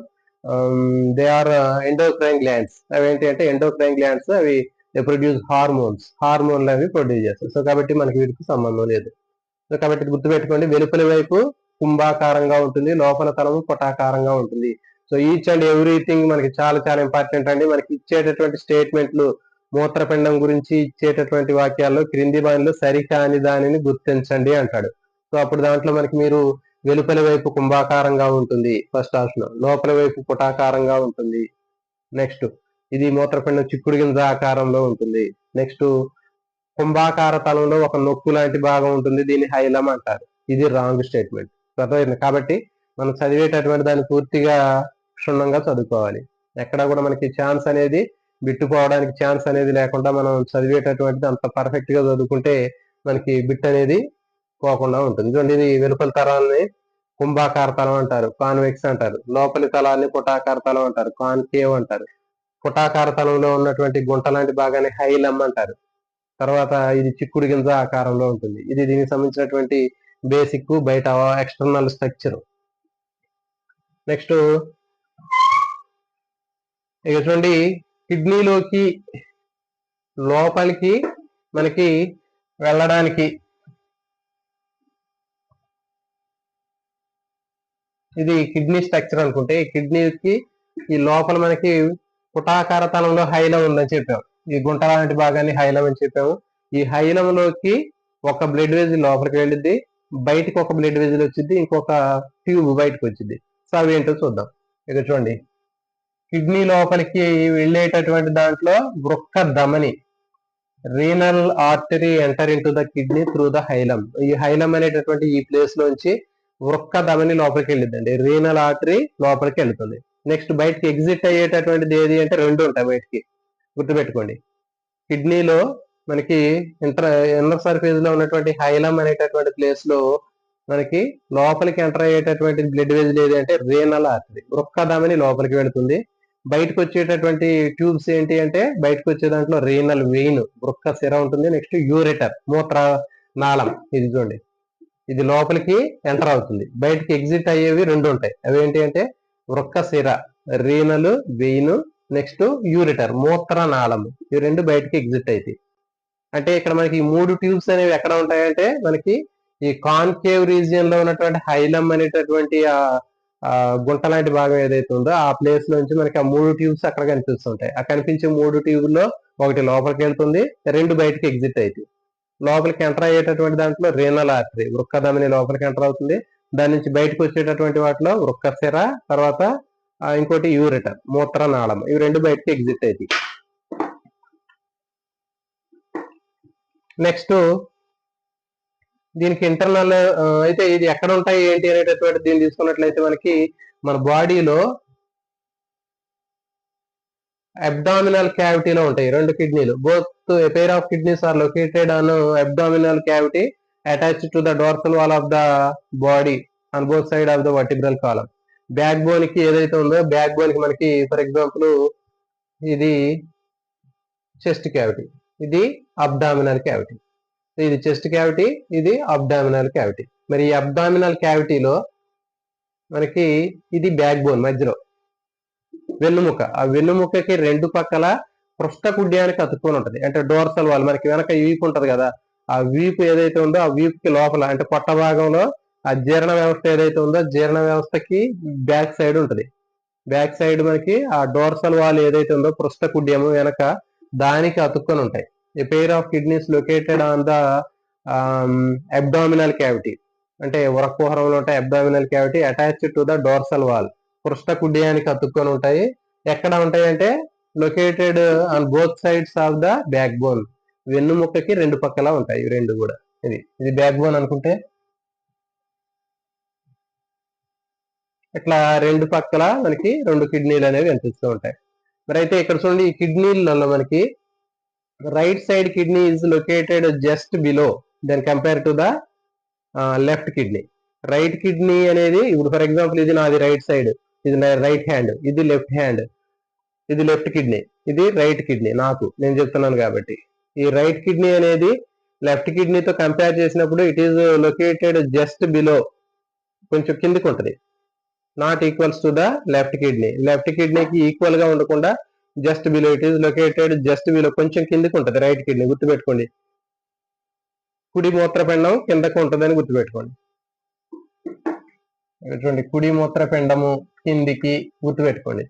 They are endocrine glands. అవి ఏంటి అంటే ఎండోక్రైన్ గ్లాండ్స్, అవి ప్రొడ్యూస్ హార్మోన్లు అవి ప్రొడ్యూస్ చేస్తాయి. సో కాబట్టి మనకి వీటికి సంబంధం లేదు. సో కాబట్టి గుర్తుపెట్టుకోండి, వెలుపలి వైపు కుంభాకారంగా ఉంటుంది, లోపల తలము పుటాకారంగా ఉంటుంది. సో ఈచ్ అండ్ ఎవ్రీథింగ్ మనకి చాలా చాలా ఇంపార్టెంట్ అండి. మనకి ఇచ్చేటటువంటి స్టేట్మెంట్లు మూత్రపిండం గురించి ఇచ్చేటటువంటి వాక్యాల్లో క్రింది వానిలో సరికాని దానిని గుర్తించండి అంటాడు. సో అప్పుడు దాంట్లో మనకి మీరు వెలుపలి వైపు కుంభాకారంగా ఉంటుంది ఫస్ట్ ఆప్షన్, లోపల వైపు పుటాకారంగా ఉంటుంది. నెక్స్ట్ ఇది మూత్రపిండం చిక్కుడు గింజ ఆకారంలో ఉంటుంది. నెక్స్ట్ కుంభాకార తలంలో ఒక నొక్కు లాంటి భాగం ఉంటుంది, దీన్ని హైలమ్ అంటారు. ఇది రాంగ్ స్టేట్మెంట్. కాబట్టి మనం చదివేటటువంటి దాన్ని పూర్తిగా క్షుణ్ణంగా చదువుకోవాలి. ఎక్కడ కూడా మనకి ఛాన్స్ అనేది బిట్టుపోవడానికి ఛాన్స్ అనేది లేకుండా మనం చదివేటటువంటిది అంత పర్ఫెక్ట్ గా చదువుకుంటే మనకి బిట్ అనేది పోకుండా ఉంటుంది. చూడండి, ఇది వెలుపలి తలాన్ని కుంభాకార తలం అంటారు, కాన్వెక్స్ అంటారు. లోపలి తలాన్ని పుటాకార తలం అంటారు, కాన్కేవ్ అంటారు. పుటాకార తలంలో ఉన్నటువంటి గుంట లాంటి భాగాన్ని హైలమ్ అంటారు. తర్వాత ఇది చిక్కుడు గింజ ఆకారంలో ఉంటుంది. ఇది దీనికి సంబంధించినటువంటి బేసిక్ బయట ఎక్స్టర్నల్ స్ట్రక్చర్. నెక్స్ట్ ఇక చూడండి, కిడ్నీలోకి లోపలికి మనకి వెళ్ళడానికి ఇది కిడ్నీ స్ట్రక్చర్ అనుకుంటే, ఈ కిడ్నీకి ఈ లోపల మనకి పుటాకార తలంలో హైలం ఉందని చెప్పాము. ఈ గుంట లాంటి భాగాన్ని హైలం అని చెప్పాము. ఈ హైలంలోకి ఒక బ్లడ్ వెజిల్ లోపలికి వెళ్ళిద్ది, బయటకు ఒక బ్లడ్ వెజిల్ వచ్చింది, ఇంకొక ట్యూబ్ బయటకు వచ్చింది. సో అవి ఏంటో చూద్దాం. ఇక చూడండి, కిడ్నీ లోపలికి వెళ్ళేటటువంటి దాంట్లో వృక్క ధమని, renal artery enter in to the kidney through the hilum. ఈ హైలం అనేటటువంటి ఈ ప్లేస్ లోంచి వృక్క ధమని లోపలికి వెళ్ళిద్దండి. రీనల్ ఆర్టరీ లోపలికి వెళ్తుంది. నెక్స్ట్ బయటకి ఎగ్జిట్ అయ్యేటటువంటిది ఏది అంటే రెండు ఉంటాయి బయటికి, గుర్తుపెట్టుకోండి. కిడ్నీలో మనకి ఇన్నర్ సర్ఫేస్ లో ఉన్నటువంటి హైలం అనేటటువంటి ప్లేస్ లో మనకి లోపలికి ఎంటర్ అయ్యేటటువంటి బ్లడ్ వెజిల్ ఏది అంటే రీనల్ ఆర్టరీ, వృక్క ధమని లోపలికి వెళుతుంది. బయటకు వచ్చేటటువంటి ట్యూబ్స్ ఏంటి అంటే, బయటకు వచ్చే దాంట్లో రీనల్ వెయిన్, వృక్క సిర ఉంటుంది. నెక్స్ట్ యూరెటర్, మూత్ర నాళం. ఇది చూడండి, ఇది లోపలికి ఎంటర్ అవుతుంది. బయటకి ఎగ్జిట్ అయ్యేవి రెండు ఉంటాయి. అవి ఏంటి అంటే వృక్క సిర, రీనల్ వెయిన్, నెక్స్ట్ యూరిటర్, మూత్ర నాళము. ఈ రెండు బయటకి ఎగ్జిట్ అవుతాయి. అంటే ఇక్కడ మనకి ఈ మూడు ట్యూబ్స్ అనేవి ఎక్కడ ఉంటాయంటే, మనకి ఈ కాన్కేవ్ రీజియన్ లో ఉన్నటువంటి హైలం అనేటటువంటి గుంట లాంటి భాగం ఏదైతే ఉందో ఆ ప్లేస్ నుంచి మనకి ఆ మూడు ట్యూబ్స్ అక్కడ కనిపిస్తుంటాయి. ఆ కనిపించే మూడు ట్యూబ్లో ఒకటి లోపలికి వెళ్తుంది, రెండు బయటకి ఎగ్జిట్ అవుతాయి. లోపలికి ఎంటర్ అయ్యేటటువంటి దాంట్లో రీనల్ ఆర్టరీ, వృక్క ధమని లోపలికి ఎంటర్ అవుతుంది. దాని నుంచి బయటకు వచ్చేటటువంటి వాటిలో వృక్క సిర, తర్వాత ఇంకోటి యూరిటర్, మూత్ర నాళం. ఇవి రెండు బయటకి ఎగ్జిట్ అవుతాయి. నెక్స్ట్ దీనికి ఇంటర్నల్ అయితే ఇది ఎక్కడ ఉంటాయి ఏంటి అనేటటువంటి దీన్ని తీసుకున్నట్లయితే మనకి మన బాడీలో అబ్డామినల్ క్యావిటీలో ఉంటాయి రెండు కిడ్నీలు. Both a pair of kidneys are located on abdominal cavity attached to the dorsal wall of the body on both side of the vertebral column. Back bone కి ఏదైతే ఉందో, బ్యాక్ బోన్ కి మనకి ఫర్ ఎగ్జాంపుల్ ఇది chest cavity, ఇది abdominal cavity. ఇది chest cavity, ఇది abdominal cavity. మరి ఈ అబ్డామినల్ క్యావిటీలో మనకి ఇది బ్యాక్ బోన్ మధ్యలో వెన్నుముక. ఆ వెన్నుముకకి రెండు పక్కల పృష్ఠ కుడ్యానికి అతుక్కొని ఉంటది. అంటే డోర్సల్ వాల్, మనకి వెనక వీపు ఉంటది కదా, ఆ వీపు ఏదైతే ఉందో ఆ వీపుకి లోపల అంటే పొట్ట భాగంలో ఆ జీర్ణ వ్యవస్థ ఏదైతే ఉందో జీర్ణ వ్యవస్థకి బ్యాక్ సైడ్ ఉంటది. బ్యాక్ సైడ్ మనకి ఆ డోర్సల్ వాల్ ఏదైతే ఉందో పృష్ఠ కుడ్యము వెనక దానికి అతుక్కొని ఉంటాయి. A pair of kidneys located on the abdominal cavity, అంటే ఉరకుహరంలో ఉంటాయి abdominal cavity attached to the dorsal wall, పృష్ఠ కుడ్యానికి అతుక్కొని ఉంటాయి. ఎక్కడ ఉంటాయి అంటే located on both sides of the back bone, వెన్నుముక్కకి రెండు పక్కల ఉంటాయి రెండు కూడా. ఇది బ్యాక్ బోన్ అనుకుంటే ఇట్లా రెండు పక్కల మనకి రెండు కిడ్నీలు అనేవి కనిపిస్తూ ఉంటాయి. మరి అయితే ఇక్కడ చూడండి, ఈ కిడ్నీలలో మనకి right side kidney is located just below then compare to the left kidney. Right kidney అనేది ఇప్పుడు ఫర్ ఎగ్జాంపుల్ ఇది నాది రైట్ సైడ్, ఇది రైట్ హ్యాండ్, ఇది లెఫ్ట్ హ్యాండ్, ఇది లెఫ్ట్ కిడ్నీ, ఇది రైట్ కిడ్నీ. నేను చెప్తున్నాను కాబట్టి ఈ రైట్ కిడ్నీ అనేది లెఫ్ట్ కిడ్నీతో కంపేర్ చేసినప్పుడు it is located just below, కొంచెం కిందికి ఉంటుంది. Not equals to the left kidney. Left కిడ్నీకి ఈక్వల్ గా ఉండకుండా just below, it is located just below, కొంచెం కిందికి ఉంటుంది రైట్ కిడ్నీ. గుర్తుపెట్టుకోండి, కుడి మూత్రపిండం కిందకు ఉంటుందని గుర్తుపెట్టుకోండి. చూడండి, కుడి మూత్రపిండము కిందికి, గుర్తుపెట్టుకోండి.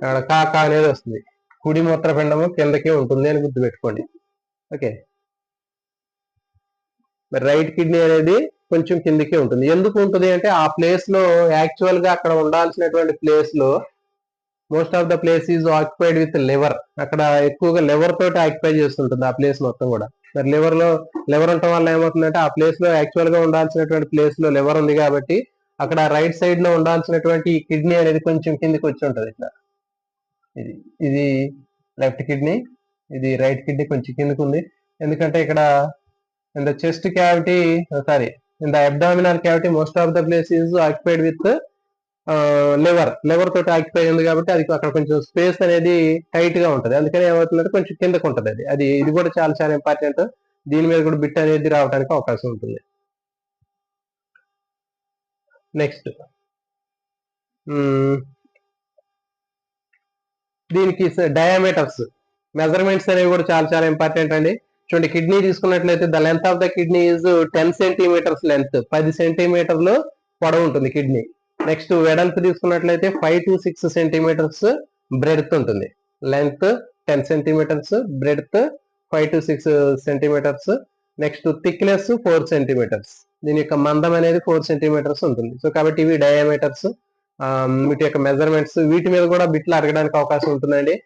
అక్కడ కాకా అనేది వస్తుంది. కుడి మూత్రపిండము కిందకి ఉంటుంది అని గుర్తుపెట్టుకోండి. ఓకే, మరి రైట్ కిడ్నీ అనేది కొంచెం కిందికి ఉంటుంది. ఎందుకు ఉంటుంది అంటే ఆ ప్లేస్ లో యాక్చువల్ గా అక్కడ ఉండాల్సినటువంటి ప్లేస్ లో most of the place is occupied with liver. అక్కడ ఎక్కువగా లివర్ తోటి ఆక్యుపై చేస్తుంటుంది ఆ ప్లేస్ మొత్తం కూడా. మరి లివర్ ఉండటం వల్ల ఏమవుతుందంటే ఆ ప్లేస్ లో యాక్చువల్ గా ఉండాల్సినటువంటి ప్లేస్ లో లివర్ ఉంది కాబట్టి అక్కడ రైట్ సైడ్ లో ఉండాల్సినటువంటి కిడ్నీ అనేది కొంచెం కిందికి వచ్చి ఉంటది. ఇట్లా ఇది లెఫ్ట్ కిడ్నీ, ఇది రైట్ కిడ్నీ కొంచెం కిందికి ఉంది. ఎందుకంటే ఇక్కడ in the chest cavity, in the abdominal cavity most of the place is occupied with liver తోటి ఆక్యుపై ఉంది కాబట్టి అది అక్కడ కొంచెం స్పేస్ అనేది టైట్ గా ఉంటది. అందుకని ఏమవుతుందంటే కొంచెం కిందకు ఉంటది. ఇది కూడా చాలా చాలా ఇంపార్టెంట్. దీని మీద కూడా బిట్ అనేది రావడానికి అవకాశం ఉంటుంది. నెక్స్ట్ దీనికి డయామీటర్స్ మెజర్మెంట్స్ అనేవి కూడా చాలా చాలా ఇంపార్టెంట్ అండి. చూడండి, కిడ్నీ తీసుకున్నట్లయితే the length of the kidney is 10 centimetres length, 10 సెంటీమీటర్లు పొడవు ఉంటుంది కిడ్నీ. నెక్స్ట్ వెడల్పు తీసుకున్నట్లయితే 5 to 6 సెంటీమీటర్స్ బ్రెడ్త్ ఉంటుంది. Length 10 centimetres, breadth 5 to 6 centimetres. Next thickness 4 centimetres. దీని యొక్క మందం అనేది 4 సెంటీమీటర్స్ ఉంటుంది. సో కాబట్టి ఇవి డయామీటర్స్, వీటి యొక్క మెజర్మెంట్స్. వీటి మీద కూడా బిట్లు అడగడానికి అవకాశం ఉంటుందండి.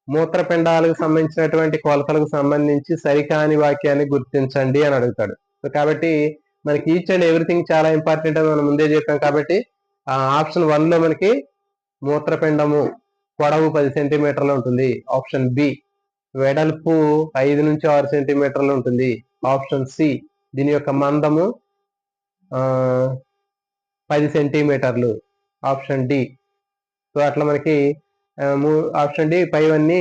మూత్రపిండాలకు సంబంధించినటువంటి కొలతలకు సంబంధించి సరికాని వాక్యాన్ని గుర్తించండి అని అడుగుతాడు. సో కాబట్టి మనకి ఈచ్ అండ్ ఎవ్రీథింగ్ చాలా ఇంపార్టెంట్ అని మనం ముందే చెప్పాం. కాబట్టి ఆప్షన్ 1 లో మనకి మూత్రపిండము పొడవు 10 సెంటీమీటర్లు ఉంటుంది. ఆప్షన్ బి వెడల్పు 5 నుంచి 6 సెంటీమీటర్లు ఉంటుంది. ఆప్షన్ సి దీని యొక్క మందము 10 సెంటీమీటర్లు. Option D. సో అట్లా మనకి ఆప్షన్ డి పైవన్నీ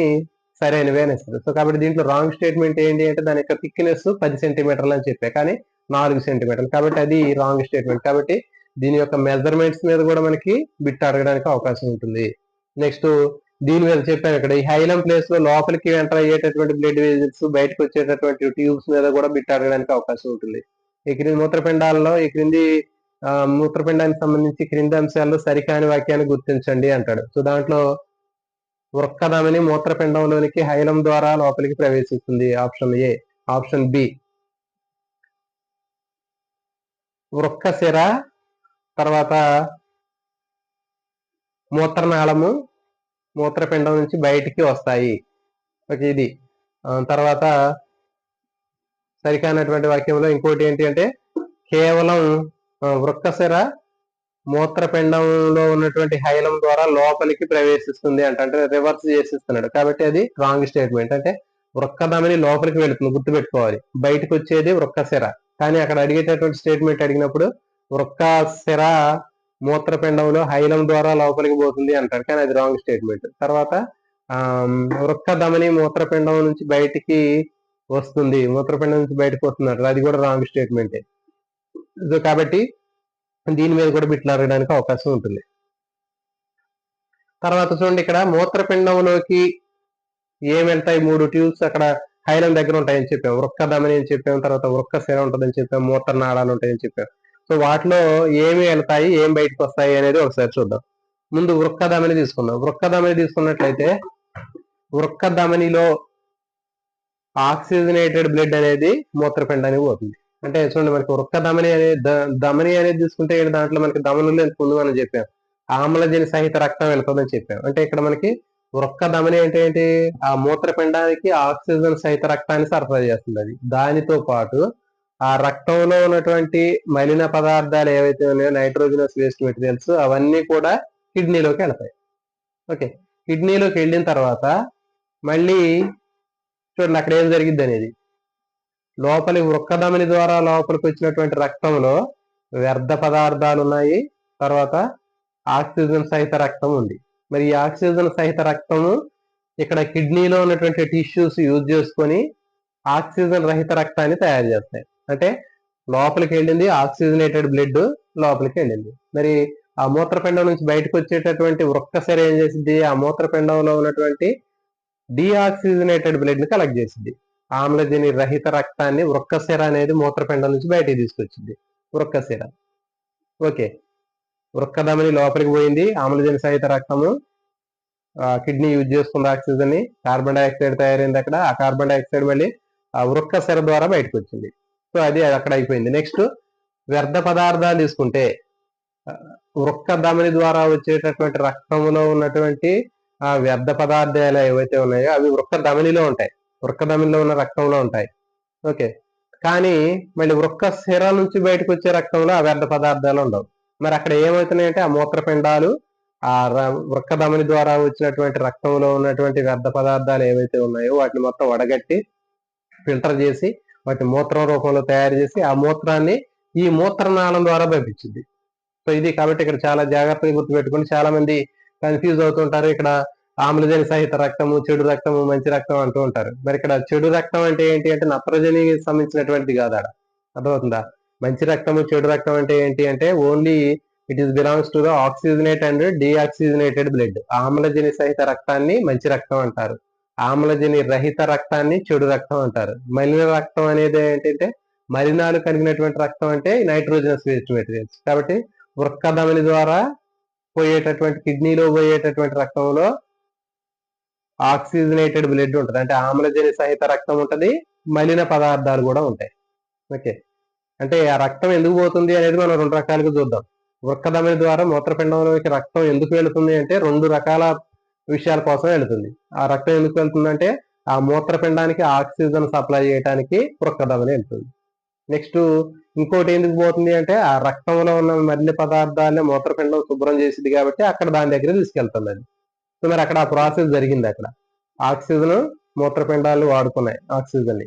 సరైనవే అని ఇస్తుంది. సో కాబట్టి దీంట్లో రాంగ్ స్టేట్మెంట్ ఏంటి అంటే దాని యొక్క థిక్నెస్ 10 సెంటీమీటర్లు అని చెప్పా, కానీ 4 సెంటీమీటర్లు. కాబట్టి అది రాంగ్ స్టేట్మెంట్. కాబట్టి దీని యొక్క మెజర్మెంట్స్ మీద కూడా మనకి బిట్ అడగడానికి అవకాశం ఉంటుంది. నెక్స్ట్ దీని మీద చెప్పాను ఇక్కడ, ఈ హైలం ప్లేస్ లో లోపలికి ఎంటర్ అయ్యేటటువంటి బ్లడ్ వెజల్స్, బయటకు వచ్చేటటువంటి ట్యూబ్స్ మీద కూడా బిట్ అడగడానికి అవకాశం ఉంటుంది. ఈ క్రింది మూత్రపిండాలలో ఈ క్రింది మూత్రపిండానికి సంబంధించి క్రింది అంశాల్లో సరికాని వాక్యాన్ని గుర్తించండి అంటాడు. సో దాంట్లో వృక్కధమని మూత్రపిండంలోనికి హైలం ద్వారా లోపలికి ప్రవేశిస్తుంది. Option A. ఆప్షన్ బి వృక్కశిర తర్వాత మూత్రనాళము మూత్రపిండం నుంచి బయటికి వస్తాయి. ఓకే, ఇది తర్వాత సరికానటువంటి వాక్యంలో ఇంకోటి ఏంటి అంటే కేవలం వృక్కశిర మూత్రపిండంలో ఉన్నటువంటి హైలం ద్వారా లోపలికి ప్రవేశిస్తుంది అంటే రివర్స్ చేసిస్తున్నాడు. కాబట్టి అది రాంగ్ స్టేట్మెంట్. అంటే వృక్కధమని లోపలికి వెళుతుంది, గుర్తుపెట్టుకోవాలి. బయటకు వచ్చేది వృక్కశిర. కానీ అక్కడ అడిగేటటువంటి స్టేట్మెంట్ అడిగినప్పుడు వృక్కశిర మూత్రపిండంలో హైలం ద్వారా లోపలికి పోతుంది అంటాడు, కానీ అది రాంగ్ స్టేట్మెంట్. తర్వాత వృక్కధమని మూత్రపిండం నుంచి బయటికి వస్తుంది, మూత్రపిండం నుంచి బయటకు వస్తుంది అంటారు, అది కూడా రాంగ్ స్టేట్మెంటే. సో కాబట్టి దీని మీద కూడా బిట్లు అడగడానికి అవకాశం ఉంటుంది. తర్వాత చూడండి, ఇక్కడ మూత్రపిండంలోకి ఏం వెళ్తాయి? 3 ట్యూబ్స్ అక్కడ హైలం దగ్గర ఉంటాయని చెప్పాం. వృక్కధమని అని చెప్పాం, తర్వాత వృక్కశిర ఉంటుందని చెప్పాం, మూత్రనాళాలు ఉంటాయని చెప్పాం. సో వాటిలో ఏమి వెళ్తాయి, ఏం బయటకు వస్తాయి అనేది ఒకసారి చూద్దాం. ముందు వృక్కధమని తీసుకుందాం. వృక్కధమని తీసుకున్నట్లయితే వృక్కధమనిలో ఆక్సిజనేటెడ్ బ్లడ్ అనేది మూత్రపిండానికి పోతుంది. అంటే చూడండి, మనకి వృక్కధమని అనేది ధమని అనేది తీసుకుంటే దాంట్లో మనకి ధమనులు ముందు మనం చెప్పాం ఆమ్లజని సహిత రక్తం వెళ్తుందని చెప్పాం. అంటే ఇక్కడ మనకి వృక్కధమని అంటే ఏంటి? ఆ మూత్రపిండానికి ఆక్సిజన్ సహిత రక్తాన్ని సరఫరా చేస్తుంది. అది దానితో పాటు ఆ రక్తంలో ఉన్నటువంటి మలిన పదార్థాలు ఏవైతే ఉన్నాయో, నైట్రోజనస్ వేస్ట్ మెటీరియల్స్, అవన్నీ కూడా కిడ్నీలోకి వెళ్తాయి. ఓకే, కిడ్నీలోకి వెళ్ళిన తర్వాత మళ్ళీ చూడండి అక్కడ ఏం జరిగిద్ది అనేది. లోపలి వృక్కధమని ద్వారా లోపలికి వచ్చినటువంటి రక్తంలో వ్యర్థ పదార్థాలు ఉన్నాయి, తర్వాత ఆక్సిజన్ సహిత రక్తం ఉంది. మరి ఈ ఆక్సిజన్ సహిత రక్తము ఇక్కడ కిడ్నీలో ఉన్నటువంటి టిష్యూస్ యూజ్ చేసుకొని ఆక్సిజన్ రహిత రక్తాన్ని తయారు చేస్తాయి. అంటే లోపలికి వెళ్ళింది ఆక్సిజనేటెడ్ బ్లడ్, లోపలికి వెళ్ళింది. మరి ఆ మూత్రపిండం నుంచి బయటకు వచ్చేటటువంటి వృక్కశిర ఏం చేసింది? ఆ మూత్రపిండంలో ఉన్నటువంటి డీఆక్సిజనేటెడ్ బ్లడ్ ని కలెక్ట్ చేసింది. ఆమ్లజని రహిత రక్తాన్ని వృక్కశిర అనేది మూత్రపిండం నుంచి బయటికి తీసుకొచ్చింది. వృక్కశిర. ఓకే, వృక్కధమని లోపలికి పోయింది, ఆమ్లజని సహిత రక్తము, కిడ్నీ యూజ్ చేసుకున్న ఆక్సిజన్ ని, కార్బన్ డైఆక్సైడ్ తయారైంది అక్కడ. ఆ కార్బన్ డైఆక్సైడ్ మళ్ళీ ఆ వృక్కశిర ద్వారా బయటకు వచ్చింది. సో అది అక్కడ అయిపోయింది. నెక్స్ట్ వ్యర్థ పదార్థాలు తీసుకుంటే వృక్కధమని ద్వారా వచ్చేటటువంటి రక్తంలో ఉన్నటువంటి ఆ వ్యర్థ పదార్థాలు ఏవైతే ఉన్నాయో అవి వృక్కధమనిలో ఉంటాయి, వృక్కధమనిలో ఉన్న రక్తంలో ఉంటాయి. ఓకే, కానీ మళ్ళీ వృక్కశిర నుంచి బయటకు వచ్చే రక్తంలో ఆ వ్యర్థ పదార్థాలు ఉండవు. మరి అక్కడ ఏమవుతున్నాయంటే ఆ మూత్రపిండాలు ఆ వృక్కధమని ద్వారా వచ్చినటువంటి రక్తంలో ఉన్నటువంటి వ్యర్థ పదార్థాలు ఏవైతే ఉన్నాయో వాటిని మొత్తం వడగట్టి ఫిల్టర్ చేసి వాటి మూత్రం రూపంలో తయారు చేసి ఆ మూత్రాన్ని ఈ మూత్రనాళం ద్వారా పంపించింది. సో ఇది కాబట్టి ఇక్కడ చాలా జాగ్రత్తగా గుర్తుపెట్టుకుని చాలా మంది కన్ఫ్యూజ్ అవుతుంటారు. ఇక్కడ ఆమ్లజని సహిత రక్తము, చెడు రక్తము, మంచి రక్తం అంటూ ఉంటారు. మరి ఇక్కడ చెడు రక్తం అంటే ఏంటి అంటే నత్రజనికి సంబంధించినటువంటిది కాదు. ఆడ అర్థమవుతుందా? మంచి రక్తము, చెడు రక్తం అంటే ఏంటి అంటే only it is belongs to the oxygenate and deoxygenated blood. ఆమ్లజని సహిత రక్తాన్ని మంచి రక్తం అంటారు. ఆమ్లజని రహిత రక్తాన్ని చెడు రక్తం అంటారు. మలిన రక్తం అనేది ఏంటంటే మలినాలు కలిగినటువంటి రక్తం అంటే నైట్రోజనస్ వేస్ట్ మెటీరియల్స్. కాబట్టి వృక్క ధమని ద్వారా పోయేటటువంటి కిడ్నీలో పోయేటటువంటి రక్తంలో ఆక్సిజనేటెడ్ బ్లడ్ ఉంటుంది, అంటే ఆమ్లజని సహిత రక్తం ఉంటుంది, మలిన పదార్థాలు కూడా ఉంటాయి. ఓకే, అంటే ఆ రక్తం ఎందుకు పోతుంది అనేది మనం రెండు రకాలుగా చూద్దాం. వృక్క ధమని ద్వారా మూత్రపిండంలోకి రక్తం ఎందుకు వెళుతుంది అంటే రెండు రకాల విషయాల కోసం వెళుతుంది. ఆ రక్తం ఎందుకు వెళ్తుంది అంటే ఆ మూత్రపిండానికి ఆక్సిజన్ సప్లై చేయడానికి వృక్క ధమని వెళ్తుంది. నెక్స్ట్ ఇంకోటి ఎందుకు పోతుంది అంటే ఆ రక్తంలో ఉన్న మలిన పదార్థాలని మూత్రపిండం శుభ్రం చేసింది కాబట్టి అక్కడ దాని దగ్గర తీసుకెళ్తుంది అది. సో మరి అక్కడ ఆ ప్రాసెస్ జరిగింది. అక్కడ ఆక్సిజన్ మూత్రపిండాలు వాడుకున్నాయి ఆక్సిజన్,